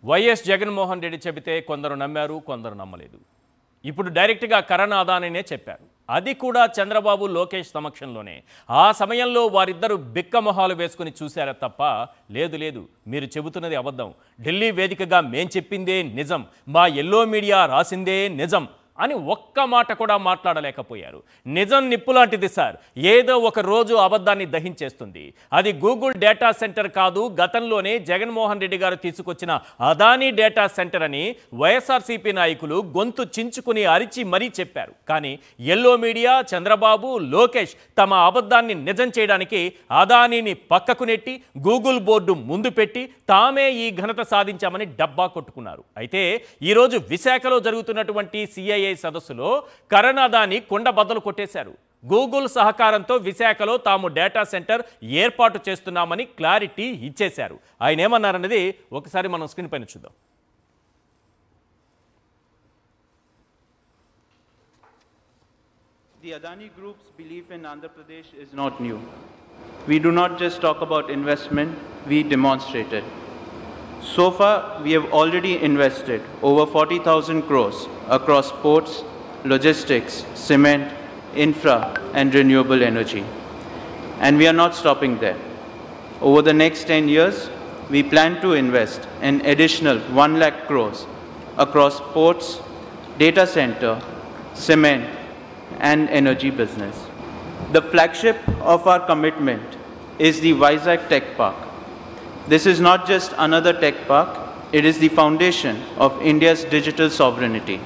YS Jaganmohan Reddy చెబితే కొందరు నమ్మారు, కొందరు నమ్మలేదు. ఇప్పుడు డైరెక్ట్గా కరణ్ అదానినే చెప్పారు. అది కూడా చంద్రబాబు, లోకేష్ సమక్షంలోనే. ఆ సమయంలో వారిద్దరూ బిక్కమొహాలు వేసుకుని చూశారా తప్ప, లేదు మీరు చెబుతున్నది అబద్ధం, ఢిల్లీ వేదికగా మేం చెప్పిందే నిజం, మా ఎల్లో మీడియా రాసిందే నిజం అని ఒక్క మాట కూడా మాట్లాడలేకపోయారు. నిజం నిప్పులాంటిది సార్, ఏదో ఒక రోజు అబద్ధాన్ని దహించేస్తుంది. అది గూగుల్ డేటా సెంటర్ కాదు, గతంలోనే జగన్మోహన్ రెడ్డి గారు తీసుకొచ్చిన అదానీ డేటా సెంటర్ అని వైఎస్ఆర్సీపీ నాయకులు గొంతు చించుకుని అరిచి మరీ చెప్పారు. కానీ ఎల్లో మీడియా, చంద్రబాబు, లోకేష్ తమ అబద్ధాన్ని నిజం చేయడానికి అదానీని పక్కకు నెట్టి గూగుల్ బోర్డు ముందు పెట్టి తామే ఈ ఘనత సాధించామని డబ్బా కొట్టుకున్నారు. అయితే ఈరోజు విశాఖలో జరుగుతున్నటువంటి సిఐఏ సదస్సులో కరణ్ అదానీ కొండ బద్దలు కొట్టేశారు. గూగుల్ సహకారంతో విశాఖలో తాము డేటా సెంటర్ ఏర్పాటు చేస్తున్నామని క్లారిటీ ఇచ్చేశారు. ఆయన ఏమన్నారన్నది ఒకసారి మనం స్క్రీన్ పైన చూద్దాం. The Adani Group's belief in Andhra Pradesh is not new. We do not just talk about investment, we demonstrate it. So far, we have already invested over 40,000 crores across ports, logistics, cement, infra, and renewable energy. And we are not stopping there. Over the next 10 years, we plan to invest an additional 1 lakh crores across ports, data center, cement, and energy business. The flagship of our commitment is the Vizag Tech Park. This is not just another tech park, it is the foundation of India's digital sovereignty.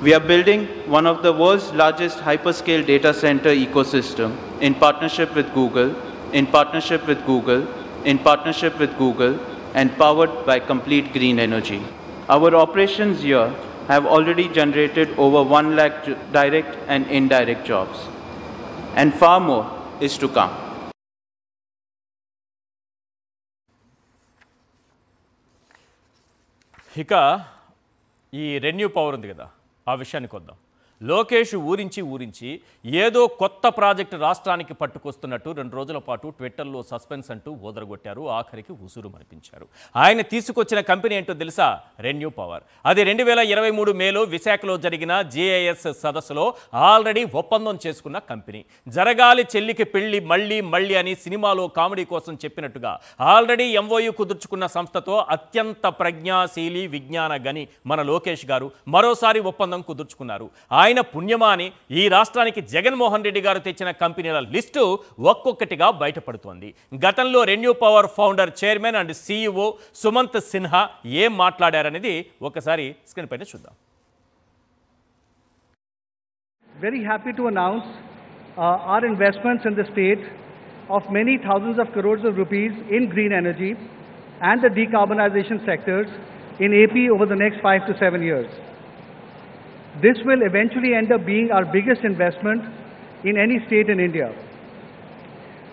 We are building one of the world's largest hyperscale data center ecosystem in partnership with Google, and powered by complete green energy. Our operations here have already generated over 1 lakh direct and indirect jobs, and far more is to come. ఇక ఈ renew power ఉంది కదా, ఆ విషయానికి వద్దాం. లోకేష్ ఊరించి ఏదో కొత్త ప్రాజెక్టు రాష్ట్రానికి పట్టుకొస్తున్నట్టు 2 రోజుల పాటు ట్విట్టర్లో సస్పెన్స్ అంటూ ఓదరగొట్టారు. ఆఖరికి ఉసురు మనిపించారు. ఆయన తీసుకొచ్చిన కంపెనీ ఏంటో తెలుసా? Renew power. అది 2023 మేలో విశాఖలో జరిగిన GIS సదస్సులో ఆల్రెడీ ఒప్పందం చేసుకున్న కంపెనీ. జరగాలి చెల్లికి పెళ్లి మళ్ళీ అని సినిమాలో కామెడీ కోసం చెప్పినట్టుగా ఆల్రెడీ MOU కుదుర్చుకున్న సంస్థతో అత్యంత ప్రజ్ఞాశీలి, విజ్ఞాన గని మన లోకేష్ గారు మరోసారి ఒప్పందం కుదుర్చుకున్నారు. ఆయన పుణ్యమాని ఈ రాష్ట్రానికి జగన్మోహన్ రెడ్డి గారు తెచ్చిన కంపెనీల లిస్టు ఒక్కొక్కటిగా బయటపడుతోంది. గతంలో renew power founder, chairman and CEO Sumanth Sinha ఏం మాట్లాడారనేది ఒకసారి స్క్రీన్ పైన చూద్దాం. Very happy to announce our investments in the state of many thousands of crores of rupees in green energy and the decarbonization sectors in AP over the next 5 to 7 years. This will eventually end up being our biggest investment in any state in India.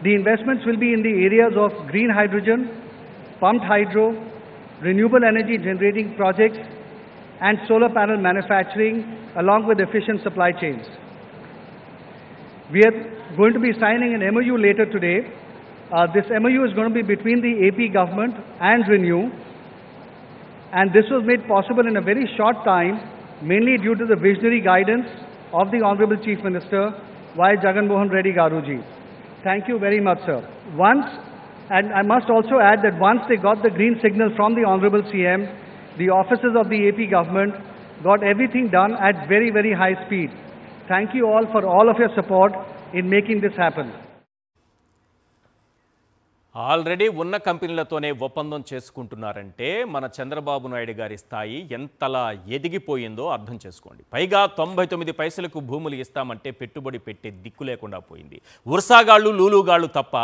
The investments will be in the areas of green hydrogen, pumped hydro, renewable energy generating projects, and solar panel manufacturing, along with efficient supply chains. We are going to be signing an MOU later today. This MOU is going to be between the AP government and ReNew, and this was made possible in a very short time, mainly due to the visionary guidance of the Honorable Chief Minister, Y. Jagan Mohan Reddy Garuji. Thank you very much, sir. And I must also add that once they got the green signal from the Honorable CM, the officers of the AP government got everything done at very, very high speed. Thank you all for all of your support in making this happen. Already ఉన్న కంపెనీలతోనే ఒప్పందం చేసుకుంటున్నారంటే మన చంద్రబాబు నాయుడు గారి స్థాయి ఎంతలా ఎదిగిపోయిందో అర్థం చేసుకోండి. పైగా 99 పైసలకు భూములు ఇస్తామంటే పెట్టుబడి పెట్టే దిక్కు లేకుండా పోయింది. ఉర్సాగాళ్ళు, లూలుగాళ్ళు తప్ప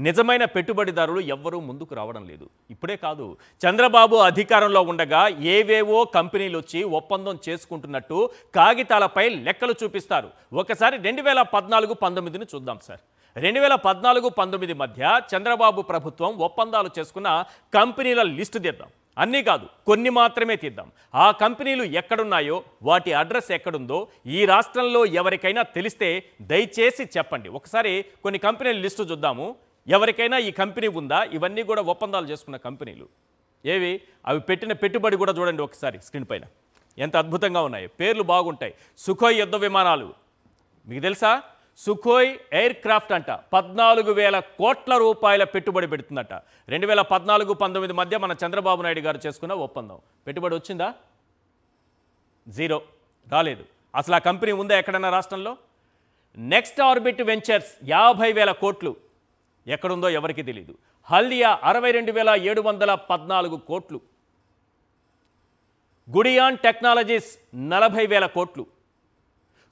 నిజమైన పెట్టుబడిదారులు ఎవ్వరూ ముందుకు రావడం లేదు. ఇప్పుడే కాదు, చంద్రబాబు అధికారంలో ఉండగా ఏవేవో కంపెనీలు వచ్చి ఒప్పందం చేసుకుంటున్నట్టు కాగితాలపై లెక్కలు చూపిస్తారు. ఒకసారి 2014-19ని చూద్దాం సార్. 2014-19 మధ్య చంద్రబాబు ప్రభుత్వం ఒప్పందాలు చేసుకున్న కంపెనీల లిస్టు తీద్దాం. అన్నీ కాదు, కొన్ని మాత్రమే తీద్దాం. ఆ కంపెనీలు ఎక్కడున్నాయో, వాటి అడ్రస్ ఎక్కడుందో ఈ రాష్ట్రంలో ఎవరికైనా తెలిస్తే దయచేసి చెప్పండి. ఒకసారి కొన్ని కంపెనీల లిస్టు చూద్దాము. ఎవరికైనా ఈ కంపెనీ ఉందా? ఇవన్నీ కూడా ఒప్పందాలు చేసుకున్న కంపెనీలు. ఏవి అవి పెట్టిన పెట్టుబడి కూడా చూడండి ఒకసారి స్క్రీన్ పైన ఎంత అద్భుతంగా ఉన్నాయి, పేర్లు బాగుంటాయి. సుఖోయ్ యుద్ధ విమానాలు మీకు తెలుసా? సుఖోయ్ ఎయిర్ క్రాఫ్ట్ అంట 14,000 కోట్ల రూపాయల పెట్టుబడి పెడుతుందట. 2014-19 మధ్య మన చంద్రబాబు నాయుడు గారు చేసుకున్న ఒప్పందం. పెట్టుబడి వచ్చిందా? జీరో, రాలేదు. అసలు ఆ కంపెనీ ఉందా ఎక్కడన్నా రాష్ట్రంలో? నెక్స్ట్ ఆర్బిట్ వెంచర్స్ 50,000 కోట్లు ఎక్కడుందో ఎవరికి తెలియదు. హల్దియా 62,714 కోట్లు. గుడియాన్ టెక్నాలజీస్ 40,000 కోట్లు.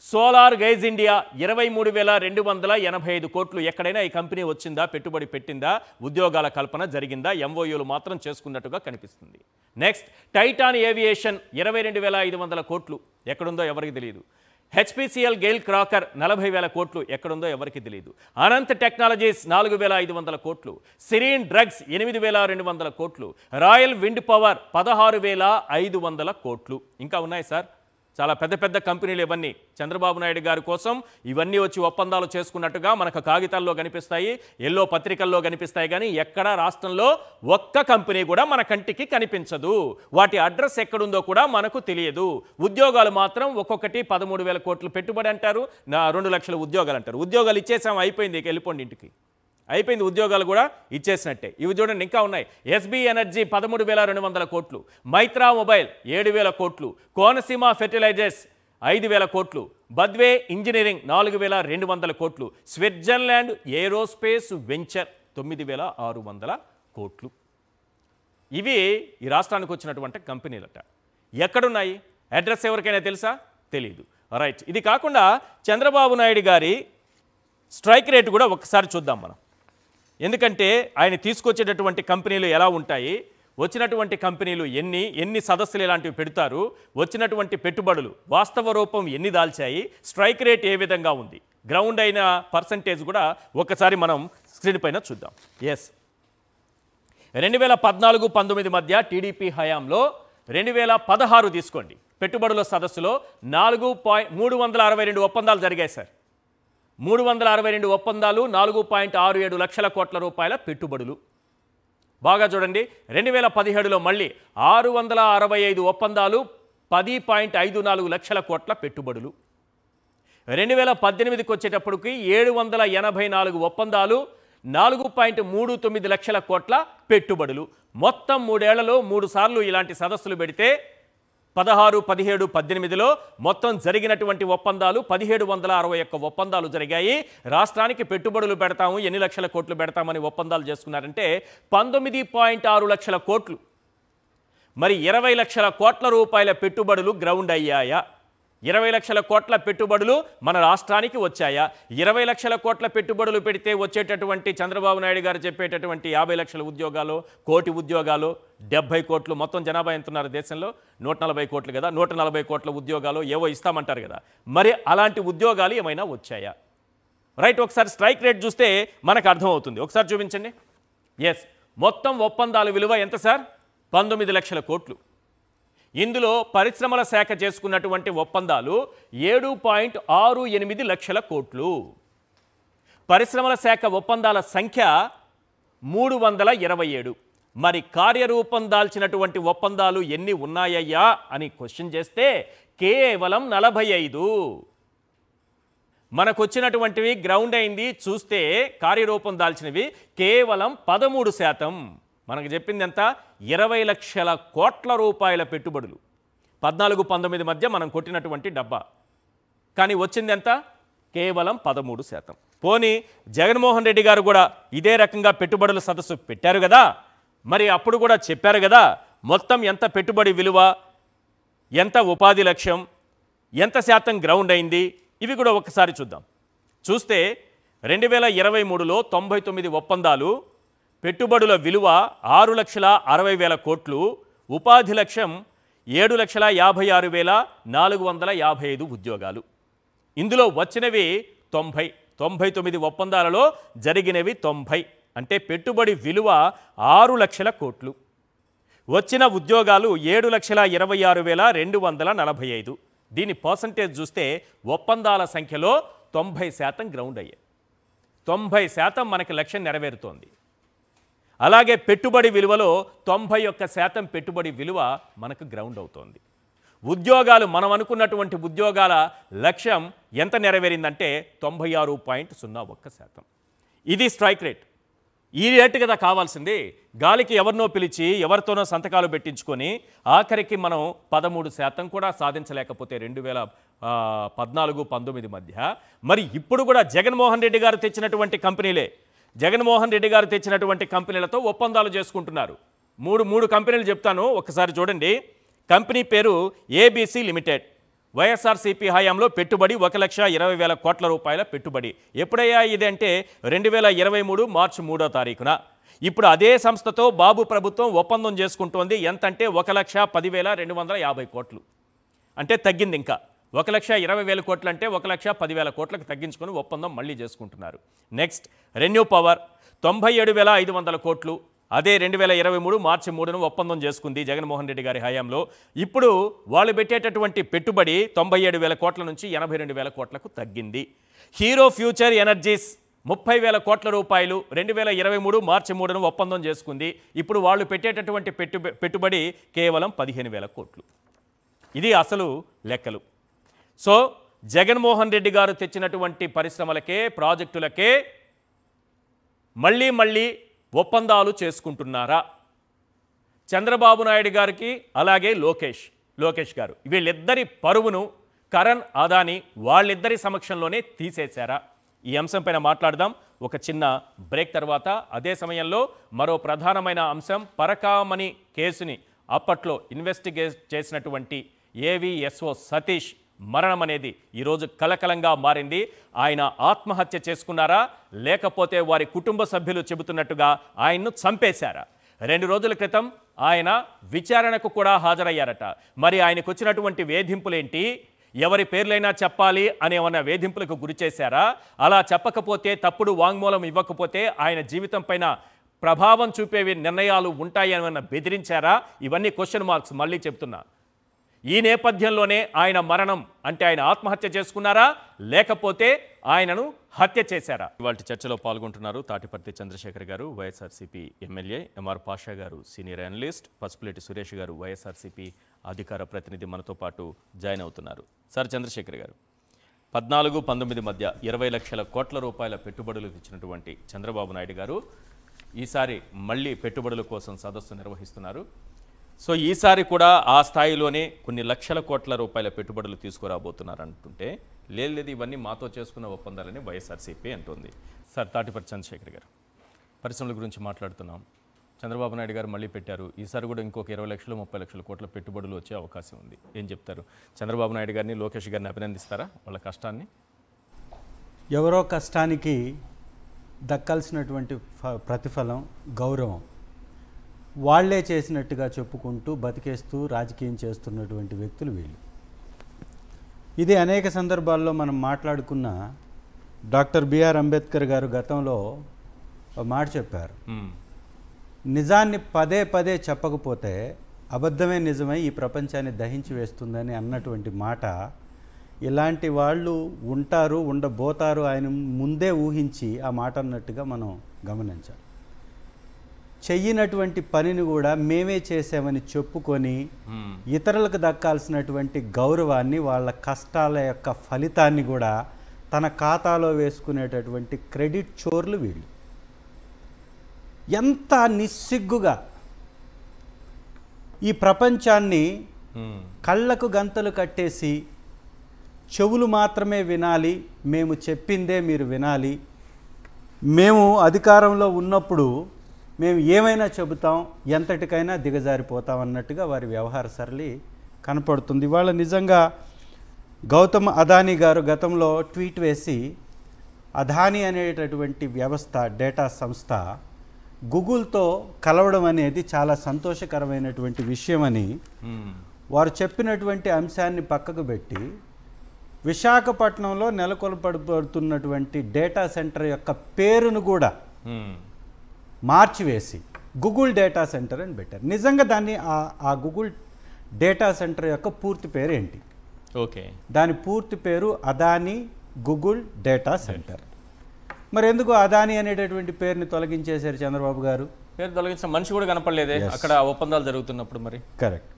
సోలార్ గైజ్ ఇండియా 23,285 కోట్లు. ఎక్కడైనా ఈ కంపెనీ వచ్చిందా, పెట్టుబడి పెట్టిందా, ఉద్యోగాల కల్పన జరిగిందా? ఎంఓయూలు మాత్రం చేసుకున్నట్టుగా కనిపిస్తుంది. నెక్స్ట్ టైటాన్ ఏవియేషన్ 22,500 కోట్లు. ఎక్కడుందో ఎవరికి తెలియదు. హెచ్పిసిఎల్ గెయిల్ క్రాకర్ 40,000 కోట్లు. ఎక్కడుందో ఎవరికి తెలియదు. అనంత్ టెక్నాలజీస్ 4,500 కోట్లు. సిరీన్ డ్రగ్స్ 8,200 కోట్లు. రాయల్ విండ్ పవర్ 16,500 కోట్లు. ఇంకా ఉన్నాయి సార్, చాలా పెద్ద పెద్ద కంపెనీలు ఇవన్నీ. చంద్రబాబు నాయుడు గారి కోసం ఇవన్నీ వచ్చి ఒప్పందాలు చేసుకున్నట్టుగా మనకు కాగితాల్లో కనిపిస్తాయి, ఎల్లో పత్రికల్లో కనిపిస్తాయి. కానీ ఎక్కడా రాష్ట్రంలో ఒక్క కంపెనీ కూడా మన కంటికి కనిపించదు. వాటి అడ్రస్ ఎక్కడుందో కూడా మనకు తెలియదు. ఉద్యోగాలు మాత్రం ఒక్కొక్కటి 13,000 కోట్లు పెట్టుబడి అంటారు, 2 లక్షల ఉద్యోగాలు అంటారు. ఉద్యోగాలు ఇచ్చేసాం, అయిపోయింది, ఇక వెళ్ళిపోండి ఇంటికి, అయిపోయింది, ఉద్యోగాలు కూడా ఇచ్చేసినట్టే. ఇవి చూడండి ఇంకా ఉన్నాయి. ఎస్బీ ఎనర్జీ 13,200 కోట్లు. మైత్రా మొబైల్ 7,000 కోట్లు. కోనసీమ ఫెర్టిలైజర్స్ 5,000 కోట్లు. బద్వే ఇంజనీరింగ్ 4,200 కోట్లు. స్విట్జర్లాండ్ ఏరోస్పేస్ వెంచర్ 9,600 కోట్లు. ఇవి ఈ రాష్ట్రానికి వచ్చినటువంటి కంపెనీలట. ఎక్కడున్నాయి? అడ్రస్ ఎవరికైనా తెలుసా? తెలీదు. రైట్. ఇది కాకుండా చంద్రబాబు నాయుడు గారి స్ట్రైక్ రేటు కూడా ఒకసారి చూద్దాం మనం. ఎందుకంటే ఆయన తీసుకొచ్చేటటువంటి కంపెనీలు ఎలా ఉంటాయి, వచ్చినటువంటి కంపెనీలు ఎన్ని సదస్సులు ఇలాంటివి పెడతారు, వచ్చినటువంటి పెట్టుబడులు వాస్తవ రూపం ఎన్ని దాల్చాయి, స్ట్రైక్ రేట్ ఏ విధంగా ఉంది, గ్రౌండ్ అయిన పర్సంటేజ్ కూడా ఒకసారి మనం స్క్రీన్ పైన చూద్దాం. ఎస్, 2014-19 మధ్య టీడీపీ హయాంలో 2016 తీసుకోండి, పెట్టుబడుల సదస్సులో 362 ఒప్పందాలు జరిగాయి సార్. 362 ఒప్పందాలు, 4.67 లక్షల కోట్ల రూపాయల పెట్టుబడులు. బాగా చూడండి. 2017లో మళ్ళీ 665 ఒప్పందాలు, 10.54 లక్షల కోట్ల పెట్టుబడులు. 2018కి వచ్చేటప్పటికి 784 ఒప్పందాలు, 4.39 లక్షల కోట్ల పెట్టుబడులు. మొత్తం 3 ఏళ్లలో 3 సార్లు ఇలాంటి సదస్సులు పెడితే 16, 17, 18లో మొత్తం జరిగినటువంటి ఒప్పందాలు 1,761 ఒప్పందాలు జరిగాయి. రాష్ట్రానికి పెట్టుబడులు పెడతాము, ఎన్ని లక్షల కోట్లు పెడతామని ఒప్పందాలు చేసుకున్నారంటే 19.6 లక్షల కోట్లు. మరి 20 లక్షల కోట్ల రూపాయల పెట్టుబడులు గ్రౌండ్ అయ్యాయా? 20 లక్షల కోట్ల పెట్టుబడులు మన రాష్ట్రానికి వచ్చాయా? 20 లక్షల కోట్ల పెట్టుబడులు పెడితే వచ్చేటటువంటి చంద్రబాబు నాయుడు గారు చెప్పేటటువంటి 50 లక్షల ఉద్యోగాలు, 1 కోటి ఉద్యోగాలు, 70 కోట్లు, మొత్తం జనాభా ఎంతున్నారు దేశంలో? 140 కోట్లు కదా. 140 కోట్ల ఉద్యోగాలు ఏవో ఇస్తామంటారు కదా. మరి అలాంటి ఉద్యోగాలు ఏమైనా వచ్చాయా? రైట్. ఒకసారి స్ట్రైక్ రేట్ చూస్తే మనకు అర్థమవుతుంది. ఒకసారి చూపించండి. ఎస్, మొత్తం ఒప్పందాల విలువ ఎంత సార్? 19 లక్షల కోట్లు. ఇందులో పరిశ్రమల శాఖ చేసుకున్నటువంటి ఒప్పందాలు 7.68 లక్షల కోట్లు. పరిశ్రమల శాఖ ఒప్పందాల సంఖ్య 327. మరి కార్యరూపం దాల్చినటువంటి ఒప్పందాలు ఎన్ని ఉన్నాయ్యా అని క్వశ్చన్ చేస్తే కేవలం 45. మనకు వచ్చినటువంటివి గ్రౌండ్ అయింది చూస్తే కార్యరూపం దాల్చినవి కేవలం 13%. మనకు చెప్పింది ఎంత? 20 లక్షల కోట్ల రూపాయల పెట్టుబడులు 14-19 మధ్య మనం కొట్టినటువంటి డబ్బా. కానీ వచ్చింది ఎంత? కేవలం 13%. పోనీ జగన్మోహన్ రెడ్డి గారు కూడా ఇదే రకంగా పెట్టుబడుల సదస్సు పెట్టారు కదా, మరి అప్పుడు కూడా చెప్పారు కదా మొత్తం ఎంత పెట్టుబడి విలువ, ఎంత ఉపాధి లక్ష్యం, ఎంత శాతం గ్రౌండ్ అయింది, ఇవి కూడా ఒకసారి చూద్దాం. చూస్తే 2023లో 99 ఒప్పందాలు, పెట్టుబడుల విలువ 6,60,000 కోట్లు, ఉపాధి లక్ష్యం 7,56,455 ఉద్యోగాలు. ఇందులో వచ్చినవి 90, 99 ఒప్పందాలలో జరిగినవి 90. అంటే పెట్టుబడి విలువ 6 లక్షల కోట్లు. వచ్చిన ఉద్యోగాలు 7,26,245. దీని పర్సంటేజ్ చూస్తే ఒప్పందాల సంఖ్యలో 90% గ్రౌండ్ అయ్యాయి. 90% మనకి లక్ష్యం నెరవేరుతోంది. అలాగే పెట్టుబడి విలువలో 91% పెట్టుబడి విలువ మనకు గ్రౌండ్ అవుతోంది. ఉద్యోగాలు మనం అనుకున్నటువంటి ఉద్యోగాల లక్ష్యం ఎంత నెరవేరిందంటే 96.01%. ఇది స్ట్రైక్ రేట్. ఈ రేటు కదా కావాల్సింది. గాలికి ఎవరినో పిలిచి ఎవరితోనో సంతకాలు పెట్టించుకొని ఆఖరికి మనం 13% కూడా సాధించలేకపోతే 2014-19 మధ్య, మరి ఇప్పుడు కూడా జగన్మోహన్ రెడ్డి గారు తెచ్చినటువంటి కంపెనీలే, జగన్మోహన్ రెడ్డి గారు తెచ్చినటువంటి కంపెనీలతో ఒప్పందాలు చేసుకుంటున్నారు. మూడు కంపెనీలు చెప్తాను, ఒకసారి చూడండి. కంపెనీ పేరు ఏబీసీ లిమిటెడ్. వైఎస్ఆర్సీపీ హయాంలో పెట్టుబడి 1,20,000 కోట్ల రూపాయల పెట్టుబడి. ఎప్పుడయ్యా ఇది అంటే 2023 మార్చి 3వ తారీఖున. ఇప్పుడు అదే సంస్థతో బాబు ప్రభుత్వం ఒప్పందం చేసుకుంటోంది. ఎంతంటే 1,10,250 కోట్లు. అంటే తగ్గింది. ఇంకా 1,20,000 కోట్లు అంటే 1,10,000 కోట్లకు తగ్గించుకొని ఒప్పందం మళ్ళీ చేసుకుంటున్నారు. నెక్స్ట్ రెన్యూ పవర్ 97,500 కోట్లు. అదే 2023 మార్చి 3న ఒప్పందం చేసుకుంది జగన్మోహన్ రెడ్డి గారి హయాంలో. ఇప్పుడు వాళ్ళు పెట్టేటటువంటి పెట్టుబడి 97,000 కోట్ల నుంచి 82,000 కోట్లకు తగ్గింది. హీరో ఫ్యూచర్ ఎనర్జీస్ 30,000 కోట్ల రూపాయలు 2023 మార్చి 3న ఒప్పందం చేసుకుంది. ఇప్పుడు వాళ్ళు పెట్టేటటువంటి పెట్టుబడి కేవలం 15,000 కోట్లు. ఇది అసలు లెక్కలు. సో జగన్మోహన్ రెడ్డి గారు తెచ్చినటువంటి పరిశ్రమలకే, ప్రాజెక్టులకే మళ్ళీ ఒప్పందాలు చేసుకుంటున్నారా? చంద్రబాబు నాయుడు గారికి అలాగే లోకేష్ గారు వీళ్ళిద్దరి పరువును కరణ్ అదానీ వాళ్ళిద్దరి సమక్షంలోనే తీసేశారా? ఈ అంశంపైన మాట్లాడదాం ఒక చిన్న బ్రేక్ తర్వాత. అదే సమయంలో మరో ప్రధానమైన అంశం, పరకామణి కేసుని అప్పట్లో ఇన్వెస్టిగేట్ చేసినటువంటి ఏవిఎస్ఓ సతీష్ మరణం అనేది ఈరోజు కలకలంగా మారింది. ఆయన ఆత్మహత్య చేసుకున్నారా, లేకపోతే వారి కుటుంబ సభ్యులు చెబుతున్నట్టుగా ఆయన్ను చంపేశారా? 2 రోజుల క్రితం ఆయన విచారణకు కూడా హాజరయ్యారట. మరి ఆయనకు వచ్చినటువంటి వేధింపులేంటి? ఎవరి పేర్లైనా చెప్పాలి అనే ఏమన్నా వేధింపులకు గురి చేశారా? అలా చెప్పకపోతే, తప్పుడు వాంగ్మూలం ఇవ్వకపోతే ఆయన జీవితం పైన ప్రభావం చూపేవి నిర్ణయాలు ఉంటాయి అని బెదిరించారా? ఇవన్నీ క్వశ్చన్ మార్క్స్. మళ్ళీ చెప్తున్నా, ఈ నేపథ్యంలోనే ఆయన మరణం అంటే ఆయన ఆత్మహత్య చేసుకున్నారా, లేకపోతే ఆయనను హత్య చేశారా? ఇవాళ చర్చలో పాల్గొంటున్నారు తాటిపర్తి చంద్రశేఖర్ గారు, వైఎస్ఆర్సీపీ ఎమ్మెల్యే, ఎంఆర్ పాషా గారు సీనియర్ అనలిస్ట్, పసుపులేటి సురేష్ గారు వైఎస్ఆర్సీపీ అధికార ప్రతినిధి మనతో పాటు జాయిన్ అవుతున్నారు. సార్ చంద్రశేఖర్ గారు, 14-19 మధ్య 20 లక్షల కోట్ల రూపాయల పెట్టుబడులు ఇచ్చినటువంటి చంద్రబాబు నాయుడు గారు ఈసారి మళ్ళీ పెట్టుబడుల కోసం సదస్సు నిర్వహిస్తున్నారు. సో ఈసారి కూడా ఆ స్థాయిలోనే కొన్ని లక్షల కోట్ల రూపాయల పెట్టుబడులు తీసుకురాబోతున్నారు అంటుంటే, లేదు ఇవన్నీ మాతో చేసుకున్న ఒప్పందాలని వైఎస్ఆర్సీపీ అంటుంది. సార్ తాటిపర్తి చంద్రశేఖర్ గారు, పరిశ్రమల గురించి మాట్లాడుతున్నాం. చంద్రబాబు నాయుడు గారు మళ్ళీ పెట్టారు. ఈసారి కూడా ఇంకొక 20 లక్షలు 30 లక్షల కోట్ల పెట్టుబడులు వచ్చే అవకాశం ఉంది. ఏం చెప్తారు? చంద్రబాబు నాయుడు గారిని, లోకేష్ గారిని అభినందిస్తారా వాళ్ళ కష్టాన్ని? ఎవరో కష్టానికి దక్కాల్సినటువంటి ప్రతిఫలం, గౌరవం వాళ్లే చేసినట్టుగా చెప్పుకుంటూ బతికేస్తూ రాజకీయం చేస్తున్నటువంటి వ్యక్తులు వీళ్ళు. ఇది అనేక సందర్భాల్లో మనం మాట్లాడుకున్న డాక్టర్ బిఆర్ అంబేద్కర్ గారు గతంలో ఒక మాట చెప్పారు. నిజాన్ని పదే చెప్పకపోతే అబద్ధమే నిజమై ఈ ప్రపంచాన్ని దహించి వేస్తుందని అన్నటువంటి మాట, ఇలాంటి వాళ్ళు ఉంటారు, ఉండబోతారు ఆయన ముందే ఊహించి ఆ మాట అన్నట్టుగా మనం గమనించాలి. చెయ్యినటువంటి పనిని కూడా మేమే చేసామని చెప్పుకొని ఇతరులకు దక్కాల్సినటువంటి గౌరవాన్ని, వాళ్ళ కష్టాల యొక్క ఫలితాన్ని కూడా తన ఖాతాలో వేసుకునేటటువంటి క్రెడిట్ చోర్లు వీళ్ళు. ఎంత నిస్సిగ్గుగా ఈ ప్రపంచాన్ని కళ్ళకు గంతలు కట్టేసి చెవులు మాత్రమే వినాలి, మేము చెప్పిందే మీరు వినాలి, మేము అధికారంలో ఉన్నప్పుడు మేము ఏమైనా చెబుతాం, ఎంతటికైనా దిగజారిపోతాం అన్నట్టుగా వారి వ్యవహార సరళి కనపడుతుంది. ఇవాళ నిజంగా గౌతమ్ అదానీ గారు గతంలో ట్వీట్ వేసి, అదానీ అనేటటువంటి వ్యవస్థ, డేటా సంస్థ గూగుల్తో కలవడం అనేది చాలా సంతోషకరమైనటువంటి విషయమని వారు చెప్పినటువంటి అంశాన్ని పక్కకు పెట్టి, విశాఖపట్నంలో నెలకొల్పబడుతున్నటువంటి డేటా సెంటర్ యొక్క పేరును కూడా మార్చివేసి గూగుల్ డేటా సెంటర్ అని పెట్టారు. నిజంగా దాన్ని ఆ గూగుల్ డేటా సెంటర్ యొక్క పూర్తి పేరు ఏంటి? ఓకే, దాని పూర్తి పేరు అదానీ గూగుల్ డేటా సెంటర్. మరి ఎందుకు అదానీ అనేటటువంటి పేరుని తొలగించేశారు చంద్రబాబు గారు? పేరు తొలగించిన మనిషి కూడా కనపడలేదే అక్కడ ఒప్పందాలు జరుగుతున్నప్పుడు. మరి కరెక్ట్.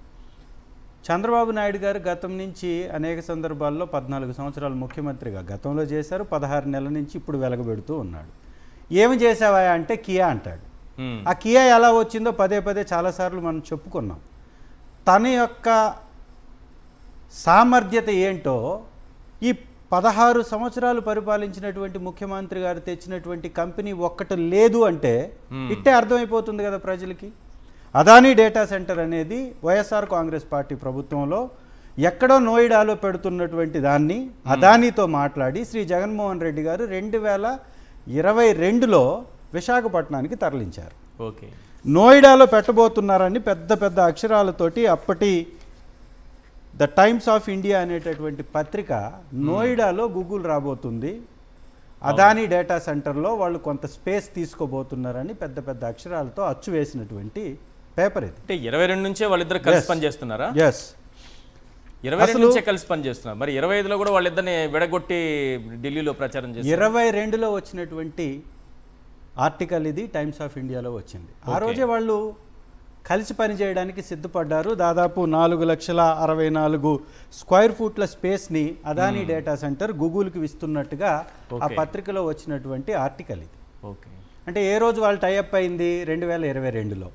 చంద్రబాబు నాయుడు గారు గతం నుంచి అనేక సందర్భాల్లో 14 సంవత్సరాలు ముఖ్యమంత్రిగా గతంలో చేశారు, 16 నెలల నుంచి ఇప్పుడు వెలగబెడుతూ ఉన్నాడు. ఏమి చేసావా అంటే కియా అంటాడు. ఆ కియా ఎలా వచ్చిందో పదే పదే చాలాసార్లు మనం చెప్పుకున్నాం. తన యొక్క సామర్థ్యత ఏంటో ఈ 16 సంవత్సరాలు పరిపాలించినటువంటి ముఖ్యమంత్రి గారు తెచ్చినటువంటి కంపెనీ ఒక్కటి లేదు అంటే ఇట్టే అర్థమైపోతుంది కదా ప్రజలకి. అదానీ డేటా సెంటర్ అనేది వైఎస్ఆర్ కాంగ్రెస్ పార్టీ ప్రభుత్వంలో ఎక్కడో నోయిడాలో పెడుతున్నటువంటి దాన్ని అదానీతో మాట్లాడి శ్రీ జగన్మోహన్ రెడ్డి గారు 2022లో విశాఖపట్నానికి తరలించారు. ఓకే. నోయిడాలో పెట్టబోతున్నారని పెద్ద పెద్ద అక్షరాలతోటి అప్పటి ద టైమ్స్ ఆఫ్ ఇండియా అనేటటువంటి పత్రిక నోయిడాలో గూగుల్ రాబోతుంది, అదానీ డేటా సెంటర్లో వాళ్ళు కొంత స్పేస్ తీసుకోబోతున్నారని పెద్ద పెద్ద అక్షరాలతో అచ్చు వేసినటువంటి పేపర్ ఇది. అంటే 22 నుంచే వాళ్ళిద్దరు కలిసి పనిచేస్తున్నారా? ఎస్, 22 నుంచే కలిసి పనిచేస్తున్నారు. మరి 25లో కూడా వాళ్ళిద్దరిని విడగొట్టి ఢిల్లీలో ప్రచారం చేస్తారు. 22లో వచ్చినటువంటి ఆర్టికల్ ఇది టైమ్స్ ఆఫ్ ఇండియాలో వచ్చింది. ఆ రోజే వాళ్ళు కలిసి పనిచేయడానికి సిద్ధపడ్డారు. దాదాపు 4,64,000 స్క్వేర్ ఫూట్ల స్పేస్ని అదానీ డేటా సెంటర్ గూగుల్కి ఇస్తున్నట్టుగా ఆ పత్రికలో వచ్చినటువంటి ఆర్టికల్ ఇది. ఓకే. అంటే ఏ రోజు వాళ్ళు టైఅప్ అయింది? 2022లో.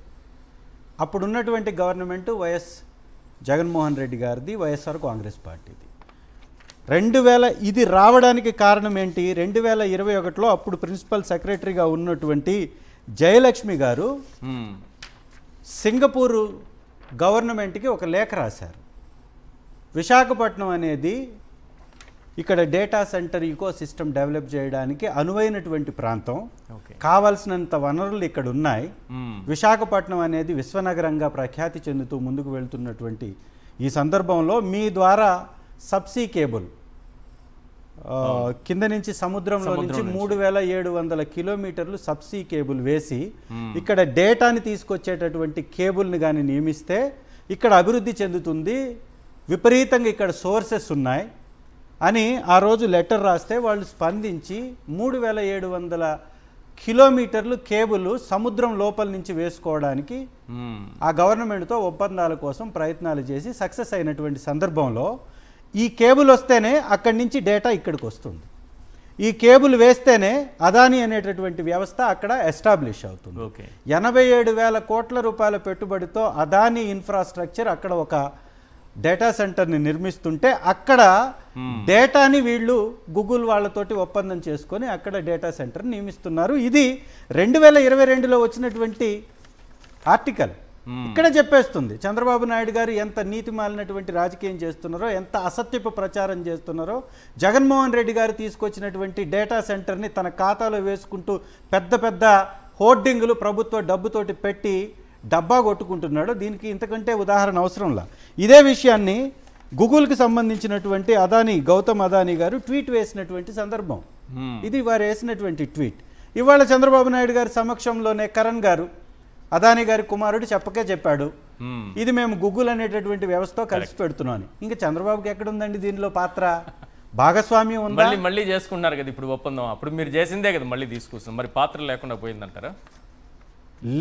అప్పుడున్నటువంటి గవర్నమెంట్ వైఎస్ జగన్మోహన్ రెడ్డి గారిది, వైఎస్ఆర్ కాంగ్రెస్ పార్టీది. 2000 ఇది రావడానికి కారణం ఏంటి? 2021లో అప్పుడు ప్రిన్సిపల్ సెక్రటరీగా ఉన్నటువంటి జయలక్ష్మి గారు సింగపూర్ గవర్నమెంట్కి ఒక లేఖ రాశారు. విశాఖపట్నం అనేది ఇక్కడ data centre ecosystem develop చేయడానికి అనువైనటువంటి ప్రాంతం, కావాల్సినంత వనరులు ఇక్కడ ఉన్నాయి. విశాఖపట్నం అనేది విశ్వనగరంగా ప్రఖ్యాతి చెందుతూ ముందుకు వెళ్తున్నటువంటి ఈ సందర్భంలో మీ ద్వారా సబ్సీ కేబుల్ కింద నుంచి సముద్రంలో నుంచి 3,700 కిలోమీటర్లు సబ్సీ కేబుల్ వేసి ఇక్కడ డేటాని తీసుకొచ్చేటటువంటి కేబుల్ని కానీ నియమిస్తే ఇక్కడ అభివృద్ధి చెందుతుంది, విపరీతంగా ఇక్కడ సోర్సెస్ ఉన్నాయి అని ఆ రోజు లెటర్ రాస్తే వాళ్ళు స్పందించి 3,700 కిలోమీటర్లు కేబుల్ సముద్రం లోపల నుంచి వేసుకోవడానికి ఆ గవర్నమెంట్తో ఒప్పందాల కోసం ప్రయత్నాలు చేసి సక్సెస్ అయినటువంటి సందర్భంలో ఈ కేబుల్ వస్తేనే అక్కడి నుంచి డేటా ఇక్కడికి వస్తుంది. ఈ కేబుల్ వేస్తేనే అదానీ అనేటటువంటి వ్యవస్థ అక్కడ ఎస్టాబ్లిష్ అవుతుంది. 87,000 కోట్ల రూపాయల పెట్టుబడితో అదానీ ఇన్ఫ్రాస్ట్రక్చర్ అక్కడ ఒక డేటా సెంటర్ని నిర్మిస్తుంటే అక్కడ డేటాని వీళ్ళు గూగుల్ వాళ్ళతోటి ఒప్పందం చేసుకొని అక్కడ డేటా సెంటర్ నియమిస్తున్నారు. ఇది 2022లో వచ్చినటువంటి ఆర్టికల్. ఇక్కడ చెప్పేస్తుంది చంద్రబాబు నాయుడు గారు ఎంత నీతి మాలినటువంటి రాజకీయం చేస్తున్నారో, ఎంత అసత్యపు ప్రచారం చేస్తున్నారో. జగన్మోహన్ రెడ్డి గారు తీసుకొచ్చినటువంటి డేటా సెంటర్ని తన ఖాతాలో వేసుకుంటూ పెద్ద పెద్ద హోర్డింగులు ప్రభుత్వ డబ్బుతోటి పెట్టి డబ్బా కొట్టుకుంటున్నాడు. దీనికి ఇంతకంటే ఉదాహరణ అవసరంలా. ఇదే విషయాన్ని గూగుల్కి సంబంధించినటువంటి అదానీ గౌతమ్ అదానీ గారు ట్వీట్ వేసినటువంటి సందర్భం ఇది. వారు వేసినటువంటి ట్వీట్ ఇవాళ చంద్రబాబు నాయుడు గారి సమక్షంలోనే కరణ్ గారు అదానీ గారి కుమారుడు చెప్పాడు, ఇది మేము గూగుల్ అనేటటువంటి వ్యవస్థతో కలిసి పెడుతున్నాను. ఇంకా చంద్రబాబుకి ఎక్కడుందండి దీనిలో పాత్ర? భాగస్వామ్యం ఉందా? మళ్ళీ చేసుకున్నారు కదా ఇప్పుడు ఒప్పందం. అప్పుడు మీరు చేసిందే కదా మళ్ళీ తీసుకొస్తాం. మరి పాత్ర లేకుండా పోయిందంటారా?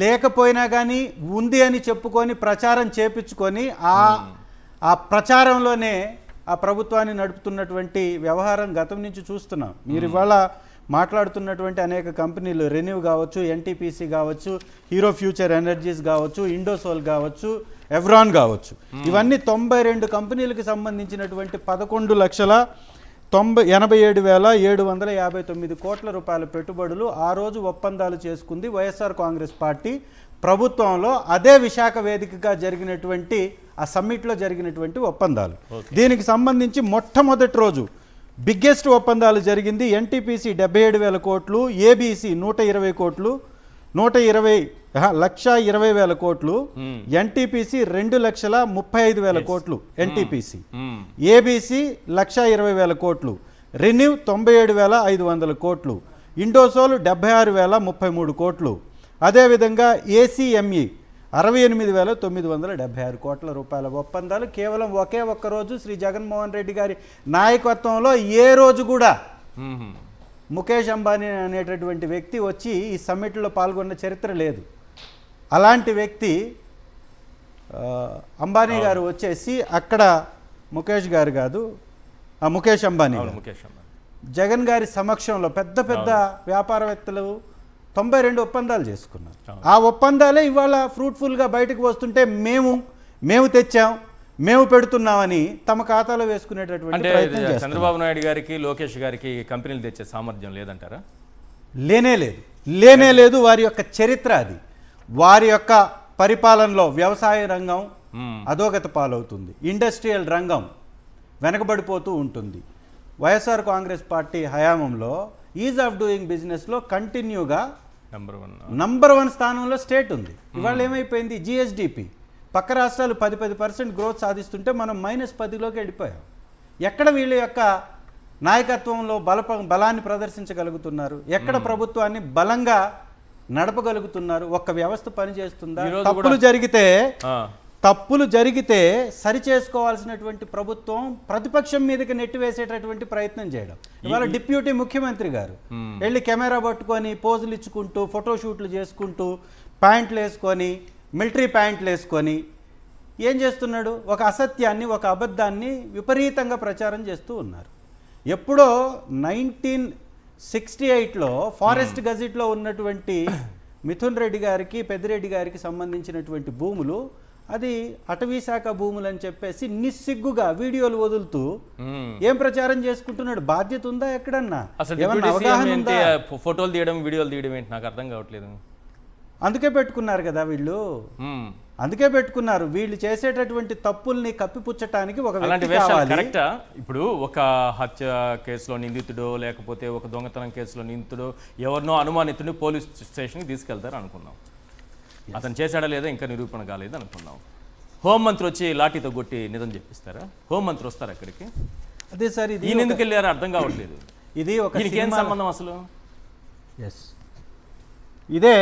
లేకపోయినా కానీ ఉంది అని చెప్పుకొని ప్రచారం చేపించుకొని ఆ ప్రచారంలోనే ఆ ప్రభుత్వాన్ని నడుపుతున్నటువంటి వ్యవహారం గతం నుంచి చూస్తున్నాం. మీరు ఇవాళ మాట్లాడుతున్నటువంటి అనేక కంపెనీలు, రెన్యూ కావచ్చు, ఎన్టీపీసీ కావచ్చు, హీరో ఫ్యూచర్ ఎనర్జీస్ కావచ్చు, ఇండోసోల్ కావచ్చు, ఎవ్రాన్ కావచ్చు, ఇవన్నీ 92 కంపెనీలకు సంబంధించినటువంటి 11,87,759 కోట్ల రూపాయల పెట్టుబడులు ఆ రోజు ఒప్పందాలు చేసుకుంది వైఎస్ఆర్ కాంగ్రెస్ పార్టీ ప్రభుత్వంలో. అదే విశాఖ వేదికగా జరిగినటువంటి ఆ సమ్మిట్లో జరిగినటువంటి ఒప్పందాలు. దీనికి సంబంధించి మొట్టమొదటి రోజు బిగ్గెస్ట్ ఒప్పందాలు జరిగింది. ఎన్టీపీసీ 77,000 కోట్లు, ఏబీసీ 120 కోట్లు, 1,20,000 కోట్లు, ఎన్టీపీసీ 2,35,000 కోట్లు, ఎన్టీపీసీ, ఏబీసీ 1,20,000 కోట్లు, రెన్యూ 97,500 కోట్లు, ఇండోసోల్ 76,033 కోట్లు, అదేవిధంగా ఏసీఎంఈ 68,976 కోట్ల రూపాయల ఒప్పందాలు కేవలం ఒకే ఒక్క రోజు శ్రీ జగన్మోహన్ రెడ్డి గారి నాయకత్వంలో. ఏ రోజు కూడా ముఖేష్ అంబానీ అనేటటువంటి వ్యక్తి వచ్చి ఈ సమ్మిట్లో పాల్గొన్న చరిత్ర లేదు. అలాంటి వ్యక్తి అంబానీ గారు వచ్చేసి అక్కడ ముఖేష్ గారు కాదు, ముఖేష్ అంబానీ జగన్ గారి సమక్షంలో పెద్ద పెద్ద వ్యాపారవేత్తలు 92 ఒప్పందాలు చేసుకున్నారు. ఆ ఒప్పందాలే ఇవాళ ఫ్రూట్ఫుల్గా బయటకు వస్తుంటే మేము తెచ్చాం, మేము పెడుతున్నామని తమ ఖాతాలో వేసుకునేటటువంటి ప్రయత్నం చేస్తున్నారు. చంద్రబాబు నాయుడు గారికి లోకేష్ గారికి కంపెనీలు తెచ్చే సామర్థ్యం లేదంటారా? లేనే లేదు. వారి యొక్క చరిత్ర అది. వారి యొక్క పరిపాలనలో వ్యవసాయ రంగం అధోగత పాలవుతుంది, ఇండస్ట్రియల్ రంగం వెనకబడిపోతూ ఉంటుంది. వైఎస్ఆర్ కాంగ్రెస్ పార్టీ హయాంలో ఈజ్ ఆఫ్ డూయింగ్ బిజినెస్లో కంటిన్యూగా నంబర్ 1 స్థానంలో స్టేట్ ఉంది. ఇవాళ ఏమైపోయింది? జిఎస్డిపి పక్క రాష్ట్రాలు 10% గ్రోత్ సాధిస్తుంటే మనం -10లోకి వెళ్ళిపోయాం. ఎక్కడ వీళ్ళ యొక్క నాయకత్వంలో బలాన్ని ప్రదర్శించగలుగుతున్నారు? ఎక్కడ ప్రభుత్వాన్ని బలంగా నడపగలుగుతున్నారు? ఒక్క వ్యవస్థ పనిచేస్తుందా? తప్పులు జరిగితే సరి చేసుకోవాల్సినటువంటి ప్రభుత్వం ప్రతిపక్షం మీదకి నెట్టివేసేటటువంటి ప్రయత్నం చేయడం. ఇవాళ డిప్యూటీ ముఖ్యమంత్రి గారు వెళ్ళి కెమెరా పట్టుకొని పోజులు ఇచ్చుకుంటూ ఫోటోషూట్లు చేసుకుంటూ ప్యాంట్లు వేసుకొని మిలిటరీ ప్యాంట్లు వేసుకొని ఏం చేస్తున్నాడు? ఒక అసత్యాన్ని, ఒక అబద్ధాన్ని విపరీతంగా ప్రచారం చేస్తూ ఉన్నారు. ఎప్పుడో 1968లో ఫారెస్ట్ గజెట్లో ఉన్నటువంటి మిథున్ రెడ్డి గారికి, పెద్దిరెడ్డి గారికి సంబంధించినటువంటి భూములు అది అటవీ శాఖ భూములు అని చెప్పేసి నిస్సిగ్గుగా వీడియోలు వదులుతూ ఏం ప్రచారం చేసుకుంటున్నాడు? బాధ్యత ఉందా ఎక్కడన్నా? ఏమన్నా అవగాహన ఉందా? ఫోటోలు తీయడం, వీడియోలు తీయడం ఏంటి నాకు అర్థం కావట్లేదు. అందుకే పెట్టుకున్నారు కదా వీళ్ళు, అందుకే పెట్టుకున్నారు. వీళ్ళు చేసేటటువంటి తప్పుల్ని కప్పిపుచ్చటానికి ఒక వ్యక్తి కావాలి. కరెక్టా? ఇప్పుడు ఒక హత్య కేసులో నిందితుడో లేకపోతే ఒక దొంగతనం కేసులో నిందితుడో ఎవరినో అనుమానితుడిని పోలీస్ స్టేషన్కి తీసుకెళ్తారు అనుకున్నాం. అతను చేశాడా లేదా ఇంకా నిరూపణ కాలేదు అనుకున్నాం. హోంమంత్రి వచ్చి లాఠీతో కొట్టి నిజం చెప్పిస్తారా? హోంమంత్రి వస్తారు అక్కడికి? అదే సార్, ఇది ఈయన ఎందుకు వెళ్ళారో అర్థం కావట్లేదు. ఇది ఒక ఏం సంబంధం అసలు? ఇదే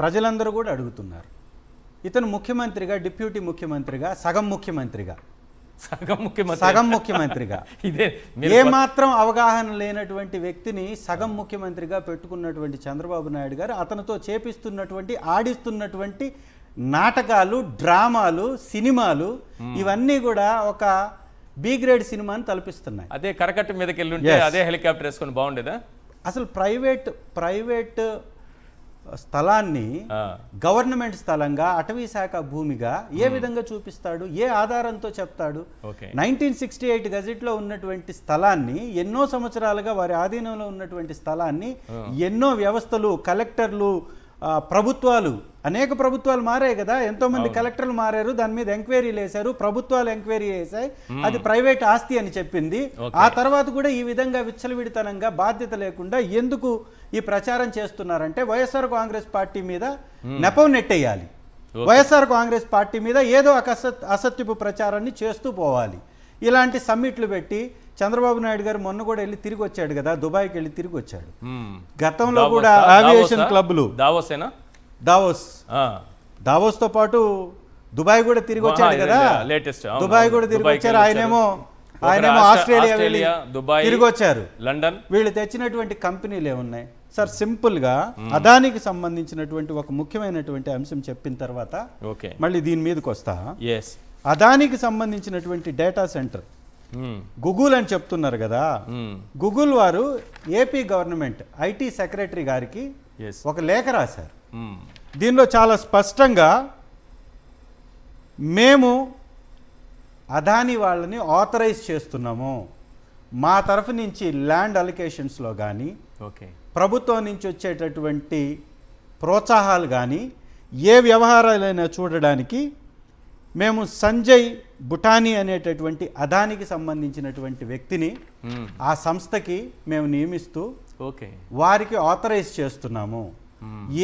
ప్రజలందరూ కూడా అడుగుతున్నారు. ఇతను ముఖ్యమంత్రిగా, డిప్యూటీ ముఖ్యమంత్రిగా, సగం ముఖ్యమంత్రిగా ఏమాత్రం అవగాహన లేనటువంటి వ్యక్తిని సగం ముఖ్యమంత్రిగా పెట్టుకున్నటువంటి చంద్రబాబు నాయుడు గారు అతనితో చేపిస్తున్నటువంటి, ఆడిస్తున్నటువంటి నాటకాలు, డ్రామాలు, సినిమాలు ఇవన్నీ కూడా ఒక బి గ్రేడ్ సినిమాని తలపిస్తున్నాయి. అదే కరకట్ట మీదకి వెళ్ళి అదే హెలికాప్టర్ వేసుకొని బాగుండేదా? అసలు ప్రైవేట్ స్థలాన్ని గవర్నమెంట్ స్థలంగా, అటవీ శాఖ భూమిగా ఏ విధంగా చూపిస్తాడు? ఏ ఆధారంతో చెప్తాడు? 1968 గజెట్లో ఉన్నటువంటి స్థలాన్ని, ఎన్నో సంవత్సరాలుగా వారి ఆధీనంలో ఉన్నటువంటి స్థలాన్ని ఎన్నో వ్యవస్థలు, కలెక్టర్లు, ప్రభుత్వాలు, అనేక ప్రభుత్వాలు మారాయి కదా, ఎంతో మంది కలెక్టర్లు మారారు, దాని మీద ఎంక్వైరీలు వేశారు, ప్రభుత్వాలు ఎంక్వైరీ చేశాయి, అది ప్రైవేట్ ఆస్తి అని చెప్పింది. ఆ తర్వాత కూడా ఈ విధంగా విచ్చలవిడితనంగా, బాధ్యత లేకుండా ఎందుకు ఈ ప్రచారం చేస్తున్నారంటే వైఎస్ఆర్ కాంగ్రెస్ పార్టీ మీద నెపం నెట్టేయాలి, వైఎస్ఆర్ కాంగ్రెస్ పార్టీ మీద ఏదో ఒక అసత్యపు ప్రచారాన్ని చేస్తూ పోవాలి. ఇలాంటి సమ్మిట్లు పెట్టి చంద్రబాబు నాయుడు గారు మొన్న కూడా వెళ్ళి తిరిగి వచ్చాడు కదా, దుబాయ్కి వెళ్ళి తిరిగి వచ్చాడు. గతంలో కూడా ఏవియేషన్ క్లబ్లు, దావోస్ తో పాటు దుబాయ్ కూడా తిరిగి వచ్చాడు కదా, దుబాయ్ కూడా తిరిగి వచ్చారు. ఆయనేమో ఆస్ట్రేలియా వెళ్ళి తిరిగి వచ్చారు, లండన్. వీళ్ళు తెచ్చినటువంటి కంపెనీలు ఏమున్నాయి సార్? సింపుల్ గా అదానికి సంబంధించినటువంటి ఒక ముఖ్యమైనటువంటి అంశం చెప్పిన తర్వాత మళ్ళీ దీని మీదకి వస్తా. అదానికి సంబంధించినటువంటి డేటా సెంటర్ గూగుల్ అని చెప్తున్నారు కదా, గూగుల్ వారు ఏపీ గవర్నమెంట్ ఐటీ సెక్రటరీ గారికి ఒక లేఖ రాశారు. దీనిలో చాలా స్పష్టంగా మేము అదాని వాళ్ళని ఆథరైజ్ చేస్తున్నాము, మా తరఫు నుంచి ల్యాండ్ అలొకేషన్స్లో కానీ, ప్రభుత్వం నుంచి వచ్చేటటువంటి ప్రోత్సాహాలు కానీ, ఏ వ్యవహారాలైనా చూడడానికి మేము సంజయ్ బుటానీ అనేటటువంటి అదానికి సంబంధించినటువంటి వ్యక్తిని ఆ సంస్థకి మేము నియమిస్తూ వారికి ఆథరైజ్ చేస్తున్నాము,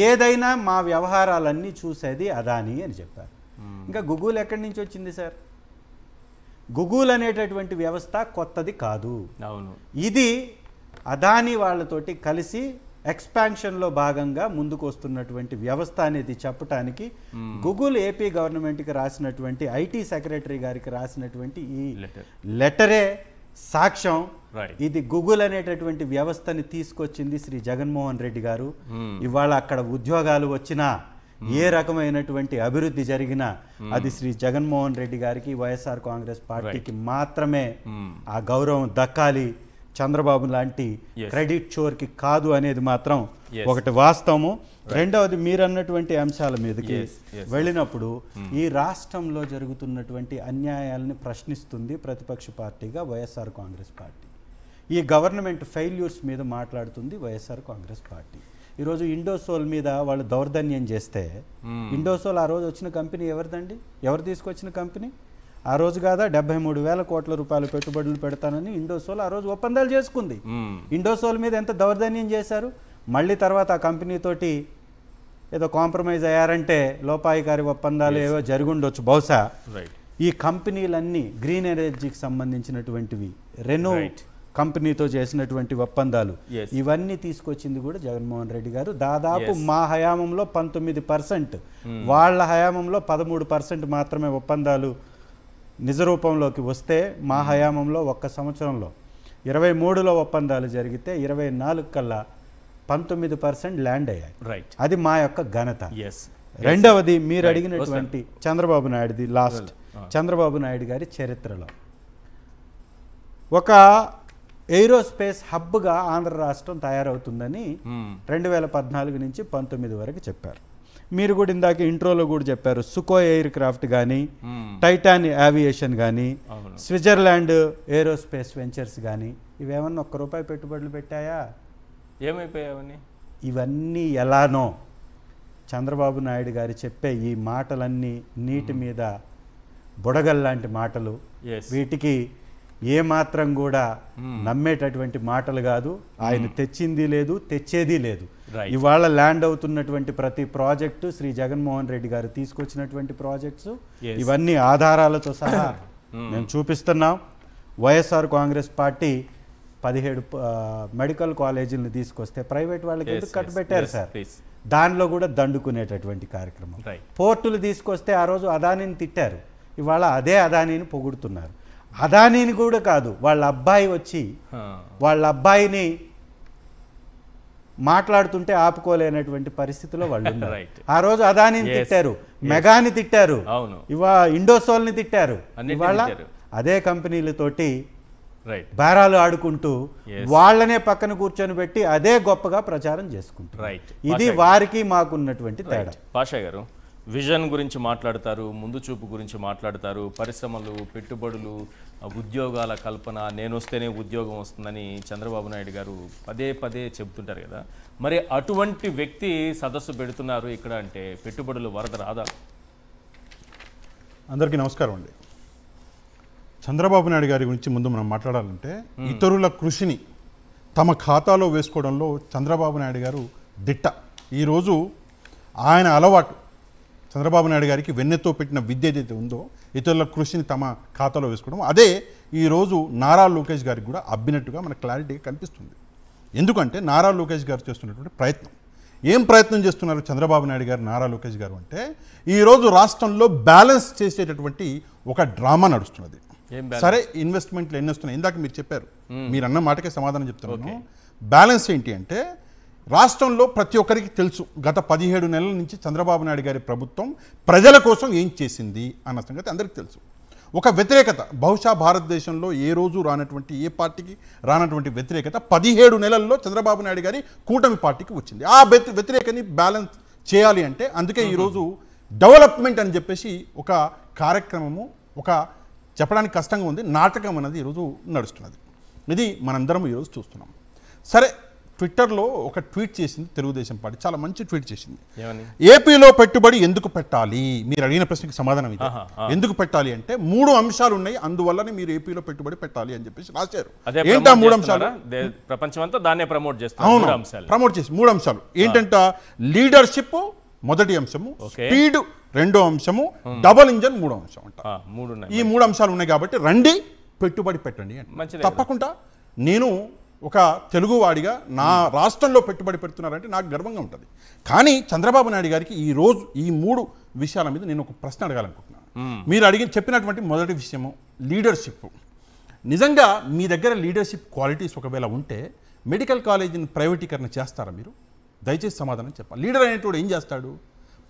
ఏదైనా మా వ్యవహారాలన్నీ చూసేది అదాని అని చెప్పారు. ఇంకా గూగుల్ ఎక్కడి నుంచి వచ్చింది సార్? గూగుల్ అనేటటువంటి వ్యవస్థ కొత్తది కాదు. ఇది అదాని వాళ్ళతోటి కలిసి ఎక్స్పాన్షన్లో భాగంగా ముందుకు వస్తున్నటువంటి వ్యవస్థ అనేది చెప్పడానికి గూగుల్ ఏపీ గవర్నమెంట్కి రాసినటువంటి ఐటీ సెక్రటరీ గారికి రాసినటువంటి ఈ లెటరే సాక్ష్యం. ఇది గూగుల్ అనేటటువంటి వ్యవస్థని తీసుకొచ్చింది శ్రీ జగన్మోహన్ రెడ్డి గారు. ఇవాళ అక్కడ ఉద్యోగాలు వచ్చినా, ఏ రకమైనటువంటి అభివృద్ధి జరిగినా అది శ్రీ జగన్మోహన్ రెడ్డి గారికి వైఎస్ఆర్ కాంగ్రెస్ పార్టీకి మాత్రమే ఆ గౌరవం దక్కాలి, చంద్రబాబు లాంటి క్రెడిట్ చోర్కి కాదు అనేది మాత్రం ఒకటి వాస్తవము. రెండవది మీరు అన్నటువంటి అంశాల మీదకి వెళ్ళినప్పుడు ఈ రాష్ట్రంలో జరుగుతున్నటువంటి అన్యాయాలని ప్రశ్నిస్తుంది ప్రతిపక్ష పార్టీగా వైఎస్ఆర్ కాంగ్రెస్ పార్టీ. ఈ గవర్నమెంట్ ఫెయిల్యూర్స్ మీద మాట్లాడుతుంది వైఎస్ఆర్ కాంగ్రెస్ పార్టీ. ఈరోజు ఇండోసోల్ మీద వాళ్ళు దౌర్జన్యం చేస్తే ఇండోసోల్ ఆ రోజు వచ్చిన కంపెనీ ఎవరిదండి? ఎవరు తీసుకొచ్చిన కంపెనీ? ఆ రోజు కాదా 73,000 కోట్ల రూపాయలు పెట్టుబడులు పెడతానని ఇండోసోల్ ఆ రోజు ఒప్పందాలు చేసుకుంది. ఇండోసోల్ మీద ఎంత దౌర్జన్యం చేశారు. మళ్ళీ తర్వాత ఆ కంపెనీతోటి ఏదో కాంప్రమైజ్ అయ్యారంటే లోపాయికారి ఒప్పందాలు ఏవో జరుగుండొచ్చు బహుశా. ఈ కంపెనీలన్నీ గ్రీన్ ఎనర్జీకి సంబంధించినటువంటివి, రెనో కంపెనీతో చేసినటువంటి ఒప్పందాలు, ఇవన్నీ తీసుకొచ్చింది కూడా జగన్మోహన్ రెడ్డి గారు. దాదాపు మా హయాంలో 19%, వాళ్ళ హయాంలో 13% మాత్రమే ఒప్పందాలు నిజ రూపంలోకి వస్తే మా హయాంలో ఒక్క సంవత్సరంలో 23లో ఒప్పందాలు జరిగితే 24 కల్లా 19% ల్యాండ్ అయ్యాయి. అది మా యొక్క ఘనత. రెండవది మీరు అడిగినటువంటి చంద్రబాబు నాయుడుది లాస్ట్ చంద్రబాబు నాయుడు గారి చరిత్రలో ఒక ఏరోస్పేస్ హబ్గా ఆంధ్ర రాష్ట్రం తయారవుతుందని 2014 నుంచి 19 వరకు చెప్పారు. మీరు కూడా ఇందాక ఇంట్రోలో కూడా చెప్పారు. సుకోయ్ ఎయిర్ క్రాఫ్ట్ కానీ, టైటాన్ ఏవియేషన్ కానీ, స్విట్జర్లాండ్ ఏరోస్పేస్ వెంచర్స్ కానీ ఇవేమన్నా ₹1 పెట్టుబడులు పెట్టాయా? ఏమైపోయావని? ఇవన్నీ ఎలానో చంద్రబాబు నాయుడు గారు చెప్పే ఈ మాటలన్నీ నీటి మీద బుడగల్లాంటి మాటలు, వీటికి ఏమాత్రం కూడా నమ్మేటటువంటి మాటలు కాదు. ఆయన తెచ్చింది లేదు, తెచ్చేది లేదు. ఇవాళ ల్యాండ్ అవుతున్నటువంటి ప్రతి ప్రాజెక్టు శ్రీ జగన్మోహన్ రెడ్డి గారు తీసుకొచ్చినటువంటి ప్రాజెక్ట్స్, ఇవన్నీ ఆధారాలతో సహా మేము చూపిస్తున్నాం. వైఎస్ఆర్ కాంగ్రెస్ పార్టీ 17 మెడికల్ కాలేజీలను తీసుకొస్తే ప్రైవేట్ వాళ్ళకి ఎందుకు కట్టబెట్టారు సార్? దానిలో కూడా దండుకునేటటువంటి కార్యక్రమం. పోర్టులు తీసుకొస్తే ఆ రోజు అదానీని తిట్టారు, ఇవాళ అదే అదానీని పొగుడుతున్నారు. అదానీని కూడా కాదు, వాళ్ళ అబ్బాయి వచ్చి వాళ్ళ అబ్బాయిని మాట్లాడుతుంటే ఆపుకోలేనటువంటి పరిస్థితిలో వాళ్ళు ఉన్నారు. ఆ రోజు అదానీని తిట్టారు, మెగాని తిట్టారు, ఇండోసోల్ని తిట్టారు. ఇవాళ అదే కంపెనీలతోటి బేరాలు ఆడుకుంటూ వాళ్ళనే పక్కన కూర్చొని పెట్టి అదే గొప్పగా ప్రచారం చేసుకుంటారు. ఇది వారికి మాకున్నటువంటి తేడా. పాషా గారు విజన్ గురించి మాట్లాడతారు, ముందు చూపు గురించి మాట్లాడతారు, పరిశ్రమలు, పెట్టుబడులు, ఉద్యోగాల కల్పన, నేను వస్తేనే ఉద్యోగం వస్తుందని చంద్రబాబు నాయుడు గారు పదే పదే చెబుతుంటారు కదా. మరి అటువంటి వ్యక్తి సదస్సు పెడుతున్నారు ఇక్కడ అంటే పెట్టుబడులు వరద రాదా? అందరికీ నమస్కారం అండి. చంద్రబాబు నాయుడు గారి గురించి ముందు మనం మాట్లాడాలంటే ఇతరుల కృషిని తమ ఖాతాలో వేసుకోవడంలో చంద్రబాబు నాయుడు గారు దిట్ట. ఈరోజు ఆయన అలవాటు చంద్రబాబు నాయుడు గారికి వెన్నెతో పెట్టిన విద్య ఏదైతే ఉందో ఇతరుల కృషిని తమ ఖాతాలో వేసుకోవడం, అదే ఈరోజు నారా లోకేష్ గారికి కూడా అబ్బినట్టుగా మనకు క్లారిటీగా కనిపిస్తుంది. ఎందుకంటే నారా లోకేష్ గారు చేస్తున్నటువంటి ప్రయత్నం, ఏం ప్రయత్నం చేస్తున్నారు చంద్రబాబు నాయుడు గారు, నారా లోకేష్ గారు అంటే ఈరోజు రాష్ట్రంలో బ్యాలెన్స్ చేసేటటువంటి ఒక డ్రామా నడుస్తున్నది. సరే ఇన్వెస్ట్మెంట్లు ఎన్ని వస్తున్నాయి ఇందాక మీరు చెప్పారు, మీరు అన్న మాటకే సమాధానం చెప్తున్నాను. బ్యాలెన్స్ ఏంటి అంటే రాష్ట్రంలో ప్రతి ఒక్కరికి తెలుసు గత 17 నెలల నుంచి చంద్రబాబు నాయుడు గారి ప్రభుత్వం ప్రజల కోసం ఏం చేసింది అన్న సంగతి అందరికీ తెలుసు. ఒక వ్యతిరేకత బహుశా భారతదేశంలో ఏ రోజు రానటువంటి, ఏ పార్టీకి రానటువంటి వ్యతిరేకత 17 నెలల్లో చంద్రబాబు నాయుడు గారి కూటమి పార్టీకి వచ్చింది. ఆ వ్యతిరేకని బ్యాలెన్స్ చేయాలి అంటే అందుకే ఈరోజు డెవలప్మెంట్ అని చెప్పేసి ఒక కార్యక్రమము, ఒక చెప్పడానికి కష్టంగా ఉంది, నాటకం అనేది ఈరోజు నడుస్తున్నది. ఇది మనందరం ఈరోజు చూస్తున్నాం. సరే ట్విట్టర్లో ఒక ట్వీట్ చేసింది తెలుగుదేశం పార్టీ, చాలా మంచి ట్వీట్ చేసింది. ఏపీలో పెట్టుబడి ఎందుకు పెట్టాలి? మీరు అడిగిన ప్రశ్నకి సమాధానం ఇది. ఎందుకు పెట్టాలి అంటే 3 అంశాలు ఉన్నాయి, అందువల్లనే మీరు ఏపీలో పెట్టుబడి పెట్టాలి అని చెప్పేసి రాశారు. ఏంటా 3 అంశాలు? ప్రపంచమంతా దాన్నే ప్రమోట్ చేస్తారు. ప్రమోట్ చేసి 3 అంశాలు ఏంటంట? లీడర్షిప్ మొదటి అంశము, స్పీడ్ రెండో అంశము, డబుల్ ఇంజన్ మూడో అంశం అంట. ఈ 3 అంశాలు ఉన్నాయి కాబట్టి రండి పెట్టుబడి పెట్టండి అంటే తప్పకుండా నేను ఒక తెలుగువాడిగా నా రాష్ట్రంలో పెట్టుబడి పెడుతున్నారంటే నాకు గర్వంగా ఉంటుంది. కానీ చంద్రబాబు నాయుడు గారికి ఈరోజు ఈ 3 విషయాల మీద నేను ఒక ప్రశ్న అడగాలనుకుంటున్నాను. మీరు చెప్పినటువంటి మొదటి విషయము లీడర్షిప్. నిజంగా మీ దగ్గర లీడర్షిప్ క్వాలిటీస్ ఒకవేళ ఉంటే మెడికల్ కాలేజీని ప్రైవేటీకరణ చేస్తారా మీరు? దయచేసి సమాధానం చెప్పాలి. లీడర్ అనేటోడు ఏం చేస్తాడు?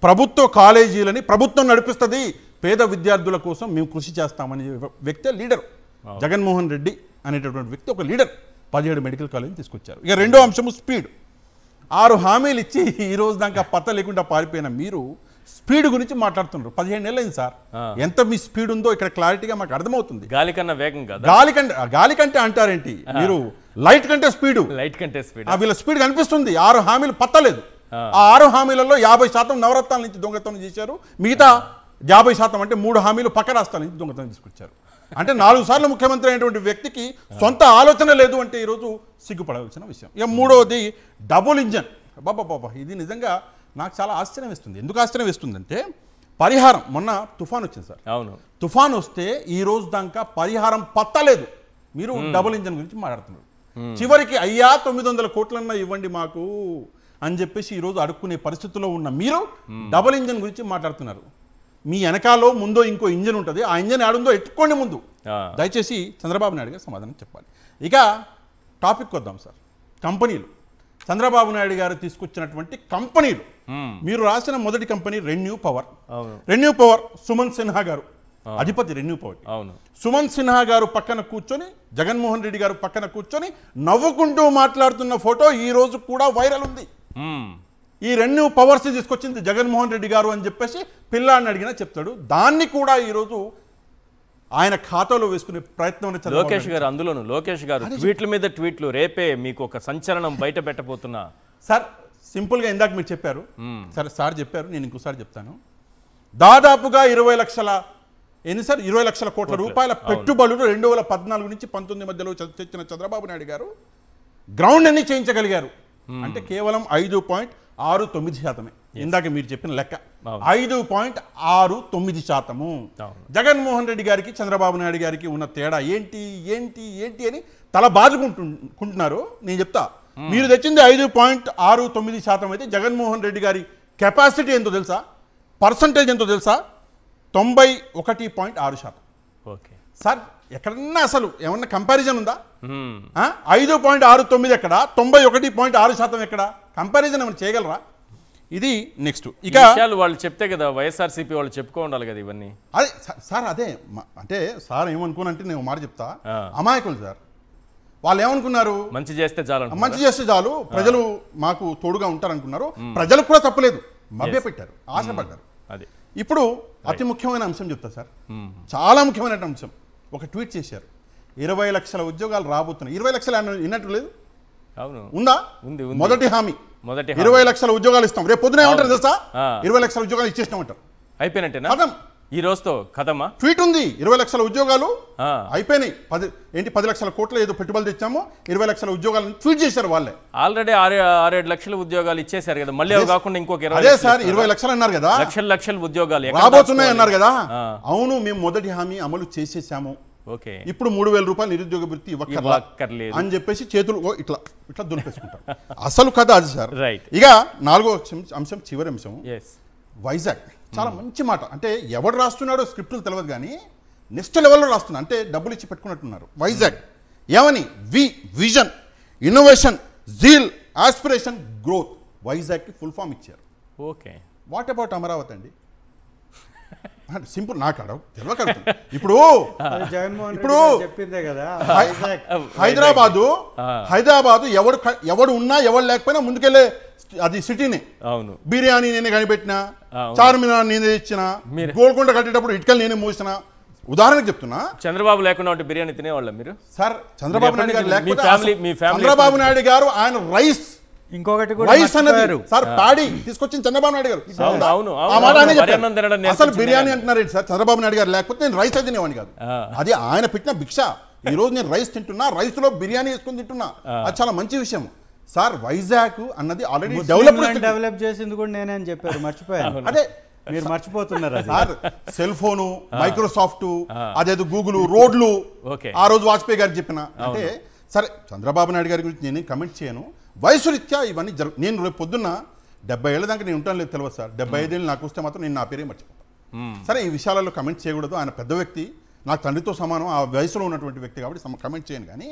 ప్రభుత్వ కాలేజీలని ప్రభుత్వం నడిపిస్తుంది, పేద విద్యార్థుల కోసం మేము కృషి చేస్తామని వ్యక్తే లీడర్. జగన్మోహన్ రెడ్డి అనేటటువంటి వ్యక్తి ఒక లీడర్. 17 మెడికల్ కాలేజీని తీసుకొచ్చారు. ఇక రెండో అంశము స్పీడ్. 6 హామీలు ఇచ్చి ఈ రోజు దాకా పత్త లేకుండా పారిపోయిన మీరు స్పీడ్ గురించి మాట్లాడుతున్నారు. 15 నెలలు అయింది సార్. ఎంత మీ స్పీడ్ ఉందో ఇక్కడ క్లారిటీగా మాకు అర్థమవుతుంది. గాలి కన్నా వేగం కదా. గాలి కంటే అంటారేంటి మీరు? లైట్ కంటే స్పీడు. లైట్ కంటే స్పీడ్. వీళ్ళ స్పీడ్ కనిపిస్తుంది. 6 హామీలు పత్తలేదు. ఆ 6 హామీలలో 50% నవరత్నాల నుంచి దొంగతనం చేశారు. మిగతా 50% అంటే 3 హామీలు పక్క రాష్ట్రాల నుంచి దొంగతనం తీసుకొచ్చారు. అంటే 4 సార్లు ముఖ్యమంత్రి అయినటువంటి వ్యక్తికి సొంత ఆలోచన లేదు అంటే ఈరోజు సిగ్గుపడవలసిన విషయం. ఇక మూడవది డబుల్ ఇంజన్. బాబా ఇది నిజంగా నాకు చాలా ఆశ్చర్యం వేస్తుంది. ఎందుకు ఆశ్చర్యం వేస్తుందంటే పరిహారం, మొన్న తుఫాన్ వచ్చింది సార్. అవును, తుఫాన్ వస్తే ఈ రోజు దాకా పరిహారం పత్తలేదు. మీరు డబుల్ ఇంజన్ గురించి మాట్లాడుతున్నారు. చివరికి అయ్యా 900 కోట్లన్నా ఇవ్వండి మాకు అని చెప్పేసి ఈరోజు అడుక్కునే పరిస్థితుల్లో ఉన్న మీరు డబుల్ ఇంజన్ గురించి మాట్లాడుతున్నారు. మీ వెనకాలో ముందో ఇంకో ఇంజన్ ఉంటుంది. ఆ ఇంజన్ ఆడుందో ఎట్టుకోండి ముందు. దయచేసి చంద్రబాబు నాయుడు గారు సమాధానం చెప్పాలి. ఇక టాపిక్ వద్దాం సార్. కంపెనీలు. చంద్రబాబు నాయుడు గారు తీసుకొచ్చినటువంటి కంపెనీలు. మీరు రాసిన మొదటి company renew power. Renew power Suman Sinha గారు అధిపతి. Renew power. సుమన్ సిన్హా గారు పక్కన కూర్చొని, జగన్మోహన్ రెడ్డి గారు పక్కన కూర్చొని నవ్వుకుంటూ మాట్లాడుతున్న ఫోటో ఈ రోజు కూడా వైరల్ ఉంది. ఈ రెన్యూ పవర్స్ తీసుకొచ్చింది జగన్మోహన్ రెడ్డి గారు అని చెప్పేసి పిల్లాడిని అడిగినా చెప్తాడు. దాన్ని కూడా ఈరోజు ఆయన ఖాతాలో వేసుకునే ప్రయత్నం. లోకేష్ గారు అందులోను లోకేష్ గారు ట్వీట్ల మీద ట్వీట్లు రేపే మీకు ఒక సంచలనం బయట పెట్టబోతున్నా సార్. సింపుల్గా ఇందాక మీరు చెప్పారు, సరే సార్ చెప్పారు, నేను ఇంకోసారి చెప్తాను. దాదాపుగా 20 లక్షల ఎన్ని సార్ 20 లక్షల కోట్ల రూపాయల పెట్టుబడులు 2014 నుంచి 19 మధ్యలో తెచ్చిన చంద్రబాబు నాయుడు గారు గ్రౌండ్ అన్ని చేయించగలిగారు. అంటే కేవలం 5.69%. ఇందాక మీరు చెప్పిన లెక్క 5.69%. జగన్మోహన్ రెడ్డి గారికి చంద్రబాబు నాయుడు గారికి ఉన్న తేడా ఏంటి ఏంటి ఏంటి అని తల బాదుకుంటున్నారు. నేను చెప్తా. మీరు తెచ్చింది 5.69% అయితే జగన్మోహన్ రెడ్డి గారి కెపాసిటీ ఎంతో తెలుసా? పర్సంటేజ్ ఎంతో తెలుసా? 91.6%. ఓకే సార్, ఎక్కడన్నా అసలు ఏమన్నా కంపారిజన్ ఉందా? 5.69 ఎక్కడ, 91.6% ఎక్కడ? కంపారిజన్ ఏమైనా చేయగలరా? ఇది నెక్స్ట్. ఇక వాళ్ళు చెప్తే కదా వైఎస్ఆర్సీపీ వాళ్ళు చెప్పుకో ఉండాలి కదా ఇవన్నీ. అదే సార్, అదే అంటే సార్ ఏమనుకోనంటే నేను మాట చెప్తా. అమాయకులు సార్. వాళ్ళు ఏమనుకున్నారు? మంచి చేస్తే చాలు, మంచి చేస్తే చాలు, ప్రజలు మాకు తోడుగా ఉంటారనుకున్నారు. ప్రజలకు కూడా తప్పలేదు, మభ్యపెట్టారు, ఆశపడ్డారు. అదే ఇప్పుడు అతి ముఖ్యమైన అంశం చెప్తా సార్. చాలా ముఖ్యమైన అంశం. ఒక ట్వీట్ చేశారు. 20 లక్షల ఉద్యోగాలు రాబోతున్నాయి. 20 లక్షలు విన్నట్టు లేదు. అవును, ఉందా? ఉంది. మొదటి హామీ 20 లక్షల ఉద్యోగాలు ఇస్తాం. రేపు పొద్దున ఏమంటారు తెలుసా? 20 లక్షల ఉద్యోగాలు ఇచ్చేసినామంటారు. అయిపోయినట్టేనా? కథం. ఈ రోజుతో కథమా? ట్వీట్ ఉంది. 20 లక్షల ఉద్యోగాలు అయిపోయినాయి. 10 లక్షల కోట్ల ఏదో పెట్టుబడులు తెచ్చాము, 20 లక్షల ఉద్యోగాలు ట్వీట్ చేశారు వాళ్ళే. ఆల్రెడీ 6-7 లక్షల ఉద్యోగాలు ఇచ్చేసారు కదా. మళ్ళీ అవి కాకుండా ఇంకొక 20. అదే సార్, 20 లక్షలు అన్నారు కదా, లక్షల ఉద్యోగాలు రాబోతున్నాయి అన్నారు కదా. అవును, మేము మొదటి హామీ అమలు చేసేసాము. ఓకే, ఇప్పుడు 3,000 రూపాయలు నిరుద్యోగ వృత్తి ఇవ్వక్కర్లేదు అని చెప్పేసి చేతులు ఇట్లా ఇట్లా దులిపేసుకుంటారు. అసలు కథ అది సార్. ఇక 4వ అంశం, చివరి అంశం, వైజాగ్. చాలా మంచి మాట. అంటే ఎవడు రాస్తున్నాడో స్క్రిప్టులు తెలియదు కానీ నెక్స్ట్ లెవెల్లో రాస్తున్నా. అంటే డబ్బులు ఇచ్చి పెట్టుకున్నట్టున్నారు. వైజాగ్ ఏమని? Vision, innovation, zeal, aspiration, growth. వైజాగ్కి ఫుల్ ఫామ్ ఇచ్చారు. ఓకే, వాట్ అబౌట్ అమరావతి అండి? సింపుల్, నాకు తెలియక ఇప్పుడు చెప్పిందే కదా. హైదరాబాదు ఎవడు ఉన్నా ఎవడు లేకపోయినా ముందుకెళ్ళే అది సిటీనే. అవును, బిర్యానీ నేనే కనిపెట్టినా, చార్మినార్ నేనే ఇచ్చిన, గోల్కొండ కట్టేటప్పుడు ఇటుకలు నేనే మోసిన. ఉదాహరణకు చెప్తున్నా. చంద్రబాబు లేకుండా బిర్యానీ తినేవాళ్ళ మీరు? సార్, చంద్రబాబు నాయుడు గారు చంద్రబాబు నాయుడు గారు ఆయన రైస్, ఇంకొకటి రైస్ అన్నది సార్ పాడి తీసుకొచ్చింది చంద్రబాబు నాయుడు గారు. అసలు బిర్యానీ అంటున్నారు సార్. చంద్రబాబు నాయుడు గారు లేకపోతే నేను రైస్ తినేవాడిని కాదు. అది ఆయన పెట్టిన భిక్ష. ఈ రోజు నేను రైస్ తింటున్నా, రైస్ లో బిర్యానీ వేసుకుని తింటున్నా. అది చాలా మంచి విషయం సార్. వైజాగ్ అన్నది ఆల్రెడీ డెవలప్ చేసింది కూడా నేనే అని చెప్పారు, మర్చిపోయాను. అదే మీరు మర్చిపోతున్నారు సార్. సెల్ ఫోను, మైక్రోసాఫ్ట్, అదేదో గూగుల్, రోడ్లు ఆ రోజు వాజ్పేయి గారికి చెప్పిన. అంటే సరే, చంద్రబాబు నాయుడు గారి గురించి నేను కమెంట్ చేయను. వయసు రీత్యా ఇవన్నీ నేను రేపు పొద్దున్న 70 ఏళ్ళ దాకా నేను ఉంటాను లేదు తెలియదు సార్. 75 ఏళ్ళు నాకు వస్తే మాత్రం నేను నా పేరే మర్చిపోతాను. సరే, ఈ విషయాలలో కమెంట్ చేయకూడదు. ఆయన పెద్ద వ్యక్తి, నాకు తండ్రితో సమానం, ఆ వయసులో ఉన్నటువంటి వ్యక్తి కాబట్టి కమెంట్ చేయను. కానీ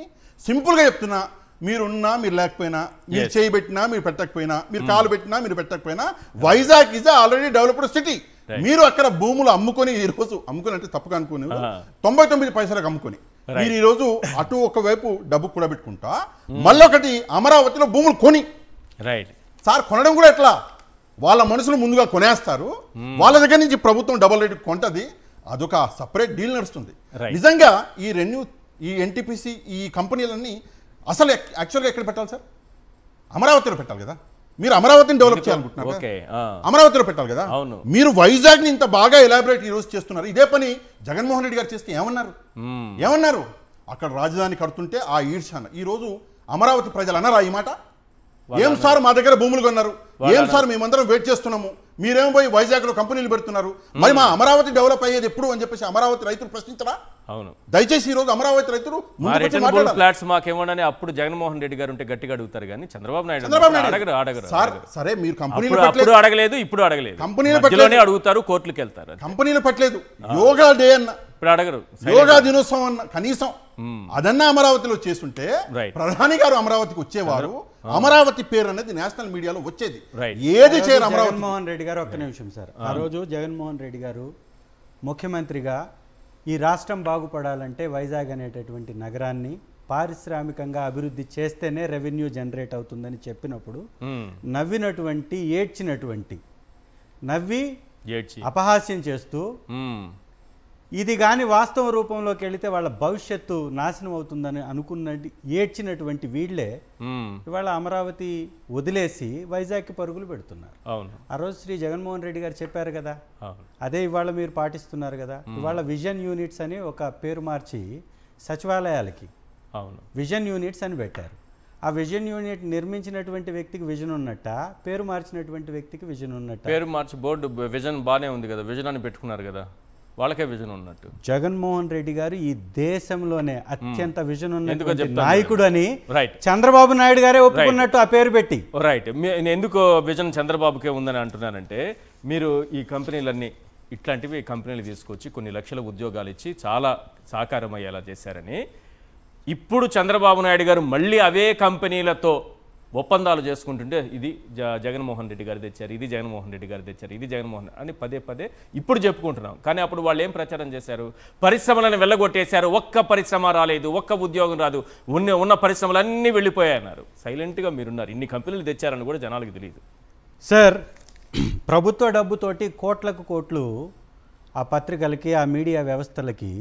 సింపుల్గా చెప్తున్నా, మీరున్నా మీరు లేకపోయినా, మీరు చేయబెట్టినా మీరు పెట్టకపోయినా, మీరు కాలు పెట్టినా మీరు పెట్టకపోయినా, Vizag is already developed city. మీరు అక్కడ భూములు అమ్ముకొని ఈ రోజు అమ్ముకొని అంటే తప్పుగా అనుకుని 99 పైసలకు అమ్ముకొని మీరు ఈ రోజు అటు ఒకవైపు డబ్బు కూడా పెట్టుకుంటా, మళ్ళొకటి అమరావతిలో భూములు కొని సార్ కొనడం కూడా ఎట్లా, వాళ్ళ మనుషులు ముందుగా కొనేస్తారు, వాళ్ళ దగ్గర నుంచి ప్రభుత్వం డబుల్ రేట్ కొంటది, అదొక సపరేట్ డీల్ నడుస్తుంది. నిజంగా ఈ ఎన్టీపీసీ ఈ కంపెనీలన్నీ అసలు యాక్చువల్గా ఎక్కడ పెట్టాలి సార్? అమరావతిలో పెట్టాలి కదా. మీరు అమరావతిని డెవలప్ చేయాలనుకుంటున్నారు, అమరావతిలో పెట్టాలి కదా. మీరు వైజాగ్ ని ఇంత బాగా ఎలాబరేట్ ఈ రోజు చేస్తున్నారు. ఇదే పని జగన్మోహన్ రెడ్డి గారు చేస్తే ఏమన్నారు? అక్కడ రాజధాని కడుతుంటే ఆ ఈడ్చాన ఈ రోజు అమరావతి ప్రజలు అన్నారా ఈ మాట? ఏం సార్ మా దగ్గర భూములు కొన్నారు, ఏం సార్ మేమందరం వెయిట్ చేస్తున్నాము, మీరేమో పోయి వైజాగ్ లో కంపెనీలు పెడుతున్నారు, మరి మా అమరావతి డెవలప్ అయ్యేది ఎప్పుడు అని చెప్పేసి అమరావతి రైతులు ప్రశ్నించరా? అవును, దయచేసి ఈ రోజు అమరావతి రైతులు ఫ్లాట్స్ మాకేమోనని అప్పుడు జగన్మోహన్ రెడ్డి గారు ఉంటే గట్టిగా అడుగుతారు, కానీ చంద్రబాబు నాయుడు అడగరు. సరే మీరు కంపెనీలు అప్పుడు అడగలేదు, ఇప్పుడు అడగలేదు, కంపెనీలు అడుగుతారు, కోర్టులకు వెళ్తారు. కంపెనీలు పెట్టలేదు, యోగా డే అన్న ఇప్పుడు అడగరు, యోగా దినోత్సవం అన్న కనీసం అదన్నా అమరావతిలో చేస్తుంటే ప్రధాని గారు అమరావతికి వచ్చేవారు, అమరావతి పేరు అనేది నేషనల్ మీడియాలో వచ్చేది. ఏది చేయరు అమరావతి. జగన్మోహన్ రెడ్డి గారు ఒక్క నిమిషం సార్, ఆ రోజు జగన్మోహన్ రెడ్డి గారు ముఖ్యమంత్రిగా ఈ రాష్ట్రం బాగుపడాలంటే వైజాగ్ అనేటటువంటి నగరాన్ని పారిశ్రామికంగా అభివృద్ధి చేస్తేనే రెవెన్యూ జనరేట్ అవుతుందని చెప్పినప్పుడు నవ్వినటువంటి నవ్వి అపహాస్యం చేస్తూ ఇది కానీ వాస్తవ రూపంలోకి వెళితే వాళ్ళ భవిష్యత్తు నాశనం అవుతుందని అనుకున్నది ఏడ్చినటువంటి వీళ్లే ఇవాళ అమరావతి వదిలేసి వైజాగ్కి పరుగులు పెడుతున్నారు. ఆ రోజు శ్రీ జగన్మోహన్ రెడ్డి గారు చెప్పారు కదా, అదే ఇవాళ మీరు పాటిస్తున్నారు కదా. ఇవాళ విజన్ యూనిట్స్ అని ఒక పేరు మార్చి సచివాలయాలకి విజన్ యూనిట్స్ అని పెట్టారు. ఆ విజన్ యూనిట్ నిర్మించినటువంటి వ్యక్తికి విజన్ ఉన్నట్ట, పేరు మార్చినటువంటి వ్యక్తికి విజన్ ఉన్నట్ట. పేరు మార్చి బోర్డు విజన్ బాగానే ఉంది కదా, విజన్ అని పెట్టుకున్నారు కదా, వాళ్ళకే విజన్ ఉన్నట్టు. జగన్మోహన్ రెడ్డి గారు ఈ దేశంలోనే అత్యంత విజన్ ఉన్న నాయకుడు అని చంద్రబాబు నాయుడు గారే ఒప్పుకున్నట్టు ఆ పేరు పెట్టి. రైట్, ఎందుకు విజన్ చంద్రబాబుకే ఉందని అంటున్నానంటే, మీరు ఈ కంపెనీలన్నీ ఇట్లాంటివి కంపెనీలు తీసుకొచ్చి కొన్ని లక్షల ఉద్యోగాలు ఇచ్చి చాలా సాకారం అయ్యేలా చేశారని, ఇప్పుడు చంద్రబాబు నాయుడు గారు మళ్ళీ అవే కంపెనీలతో ఒప్పందాలు చేసుకుంటుంటే ఇది జగన్మోహన్ రెడ్డి గారు తెచ్చారు, ఇది జగన్మోహన్ రెడ్డి గారు తెచ్చారు, ఇది జగన్మోహన్ అని పదే ఇప్పుడు చెప్పుకుంటున్నాం. కానీ అప్పుడు వాళ్ళు ఏం ప్రచారం చేశారు? పరిశ్రమలను వెళ్ళగొట్టేశారు, ఒక్క పరిశ్రమ రాలేదు, ఒక్క ఉద్యోగం రాదు, ఉన్న పరిశ్రమలన్నీ వెళ్ళిపోయాయన్నారు. సైలెంట్గా మీరున్నారు, ఇన్ని కంపెనీలు తెచ్చారని కూడా జనాలకు తెలియదు. సార్, ప్రభుత్వ డబ్బుతోటి కోట్లు ఆ పత్రికలకి ఆ మీడియా వ్యవస్థలకి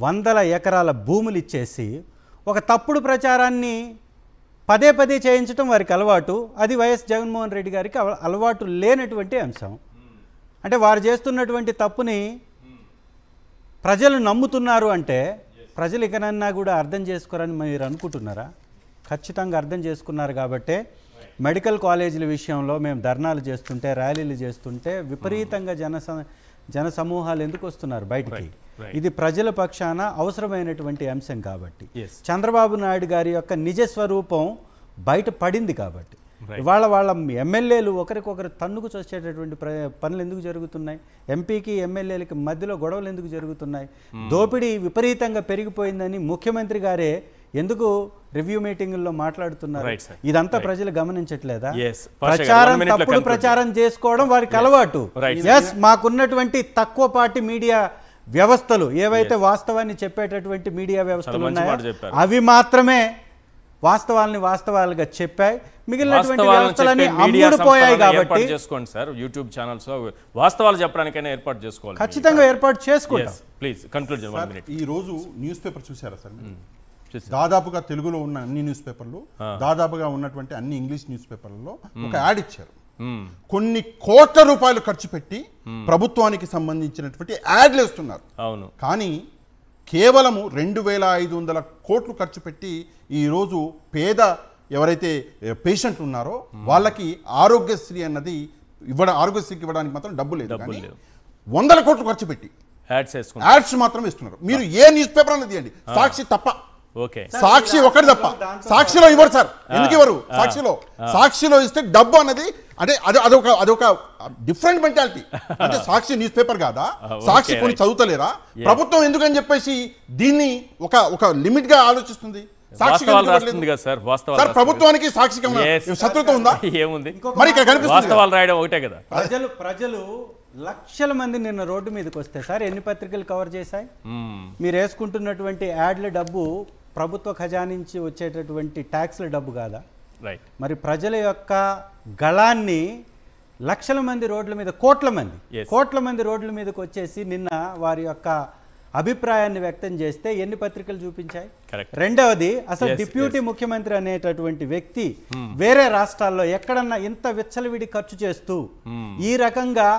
100 ఎకరాల భూములు ఇచ్చేసి ఒక తప్పుడు ప్రచారాన్ని పదే చేయించడం వారికి అలవాటు. అది వైఎస్ జగన్మోహన్ రెడ్డి గారికి అలవాటు లేనటువంటి అంశం. అంటే వారు చేస్తున్నటువంటి తప్పుని ప్రజలు నమ్ముతున్నారు అంటే ప్రజలు ఇకనన్నా కూడా అర్థం చేసుకోరని మీరు అనుకుంటున్నారా? ఖచ్చితంగా అర్థం చేసుకున్నారు. కాబట్టే మెడికల్ కాలేజీల విషయంలో మేము ధర్నాలు చేస్తుంటే, ర్యాలీలు చేస్తుంటే విపరీతంగా జన సమూహాలు ఎందుకు వస్తున్నారు బయటికి? ఇది ప్రజల పక్షాన అవసరమైనటువంటి అంశం కాబట్టి, చంద్రబాబు నాయుడు గారి యొక్క నిజ స్వరూపం బయట పడింది కాబట్టి ఇవాళ వాళ్ళ ఎమ్మెల్యేలు ఒకరికొకరు తన్నుకు వచ్చేటటువంటి పనులు ఎందుకు జరుగుతున్నాయి? ఎంపీకి ఎమ్మెల్యేలకి మధ్యలో గొడవలు ఎందుకు జరుగుతున్నాయి? దోపిడీ విపరీతంగా పెరిగిపోయిందని ముఖ్యమంత్రి గారే ఎందుకు రివ్యూ మీటింగుల్లో మాట్లాడుతున్నారు? ఇదంతా ప్రజలు గమనించట్లేదా? తప్పుడు ప్రచారం చేసుకోవడం వారికి అలవాటు. మాకున్నటువంటి తక్కువ పార్టీ మీడియా వ్యవస్థలు ఏవైతే వాస్తవాన్ని చెప్పేటటువంటి మీడియా వ్యవస్థలు ఉన్నాయో అవి మాత్రమే వాస్తవాల్ని వాస్తవాలుగా చెప్పాయి. మిగిలినటువంటి వ్యవస్థలన్నీ అమ్ముడుపోయాయి కాబట్టి చేసుకోండి సార్. యూట్యూబ్ ఛానల్స్ వాస్తవాలు చెప్పడానికైనా ఏర్పాటు చేసుకోవాలి, ఖచ్చితంగా ఏర్పాటు చేసుకుంటాం. ప్లీజ్ కంక్లూడ్ చేయండి. ఈ రోజు న్యూస్ పేపర్ చూసారా సార్? దాదాపుగా తెలుగులో ఉన్న అన్ని న్యూస్ పేపర్లు, దాదాపుగా ఉన్నటువంటి అన్ని ఇంగ్లీష్ న్యూస్ పేపర్లలో ఒక యాడ్ ఇచ్చారు. కొన్ని కోట్ల రూపాయలు ఖర్చు పెట్టి ప్రభుత్వానికి సంబంధించినటువంటి యాడ్లు వేస్తున్నారు. అవును, కానీ కేవలం 2500 కోట్లు ఖర్చు పెట్టి ఈరోజు పేద ఎవరైతే పేషెంట్ ఉన్నారో వాళ్ళకి ఆరోగ్యశ్రీ అన్నది ఆరోగ్యశ్రీకి ఇవ్వడానికి మాత్రం డబ్బు లేదు. 100 కోట్లు ఖర్చు పెట్టి యాడ్స్ మాత్రం ఇస్తున్నారు. మీరు ఏ న్యూస్ పేపర్ అన్నది తీయండి, సాక్షి తప్ప. సాక్షి ఒకటి తప్ప, సాక్షిలో ఇవ్వరు సార్. ఎందుకు ఇవ్వరు? సాక్షిలో ఇస్తే డబ్బు అన్నది అంటే అదొక డిఫరెంట్ మెంటాలిటీ. అంటే సాక్షి న్యూస్ పేపర్ కాదా? సాక్షి కొన్ని చదువుతలేరా? ప్రభుత్వం ఎందుకని చెప్పేసి దీన్ని ఒక లిమిట్ గా ఆలోచిస్తుంది. సాక్షి వాస్తవాలు ఎందుకు రాస్తుంది ఇవ్వట్లేదు? కదా సార్, వాస్తవాలు సార్ రాస్తుంది. ప్రభుత్వానికి సాక్షికి ఏమైనా Yes. శత్రుత్వం ఉందా? ఏముంది, మరి ఇక్కడ కనిపిస్తుంది కదా. వాస్తవాలు రాయడం ఒకటే కదా. ప్రజలు లక్షల మంది నిన్న రోడ్డు మీదకి వస్తే సార్ ఎన్ని పత్రికలు కవర్ చేశాయి? మీరు వేసుకుంటున్నటువంటి యాడ్ల డబ్బు ప్రభుత్వ ఖజానా నుంచి వచ్చేటటువంటి ట్యాక్స్ల డబ్బు కాదా? రైట్. మరి ప్రజల యొక్క గళాన్ని లక్షల మంది రోడ్ల మీద, కోట్ల మంది రోడ్ల మీదకి వచ్చేసి నిన్న వారి యొక్క అభిప్రాయాన్ని వ్యక్తం చేస్తే ఎన్ని పత్రికలు చూపించాయి? Correct. రెండవది, అసలు డిప్యూటీ ముఖ్యమంత్రి అనేటటువంటి వ్యక్తి వేరే రాష్ట్రాల్లో ఎక్కడన్నా ఇంత విచ్చలవిడి ఖర్చు చేస్తూ ఈ రకంగా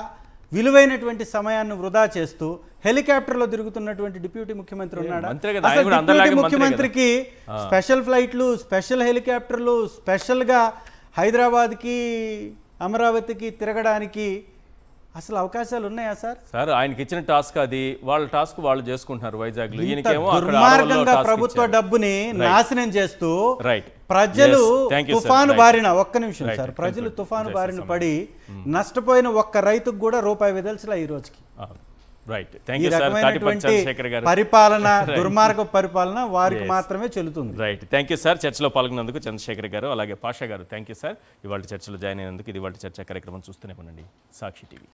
విలువైనటువంటి సమయాన్ని వృధా చేస్తూ హెలికాప్టర్లో తిరుగుతున్నటువంటి డిప్యూటీ ముఖ్యమంత్రి ఉన్నాడా? మంత్రే కదా, అసలు ఆయన కూడా డిప్యూటీ అందరిలాగే మంత్రే ముఖ్యమంత్రికి స్పెషల్ ఫ్లైట్లు, స్పెషల్ హెలికాప్టర్లు, స్పెషల్గా హైదరాబాద్కి అమరావతికి తిరగడానికి అసలు అవకాశాలు ఉన్నాయా సార్? సార్ ఆయనకి ఇచ్చిన టాస్క్ అది, వాళ్ళ టాస్క్ వాళ్ళు చేసుకుంటున్నారు వైజాగ్ లో. ఈయనకేమో అక్కడ దుర్మార్గంగా ప్రభుత్వ డబ్బుని నాశనం చేస్తూ రైట్. ప్రజలు Thank you, sir. తుఫాను బారిన, ఒక్క నిమిషం Right. సార్, ప్రజలు Conclude. తుఫాను Yes, బారిన yes, పడి నష్టపోయిన ఒక్క రైతుకు కూడా రూపాయి విదల్చలా ఈ రోజుకి. రైట్. థ్యాంక్ ఈ యూ సార్, తాటిపల్లి రకమైనటువంటి చంద్రశేఖర్ గారు. పరిపాలన, దుర్మార్గ పరిపాలన వారికి మాత్రమే చెల్లుతుంది. రైట్. థ్యాంక్ యూ సార్, చర్చలో పాల్గొన్నందుకు చంద్రశేఖర్ గారు, అలాగే పాషా గారు. థ్యాంక్ యూ సార్, ఇవాళ చర్చలో జాయిన్ అయినందుకు. ఇది ఇవాళ చర్చా కార్యక్రమం చూస్తూనే ఉండండి సాక్షి టీవీ.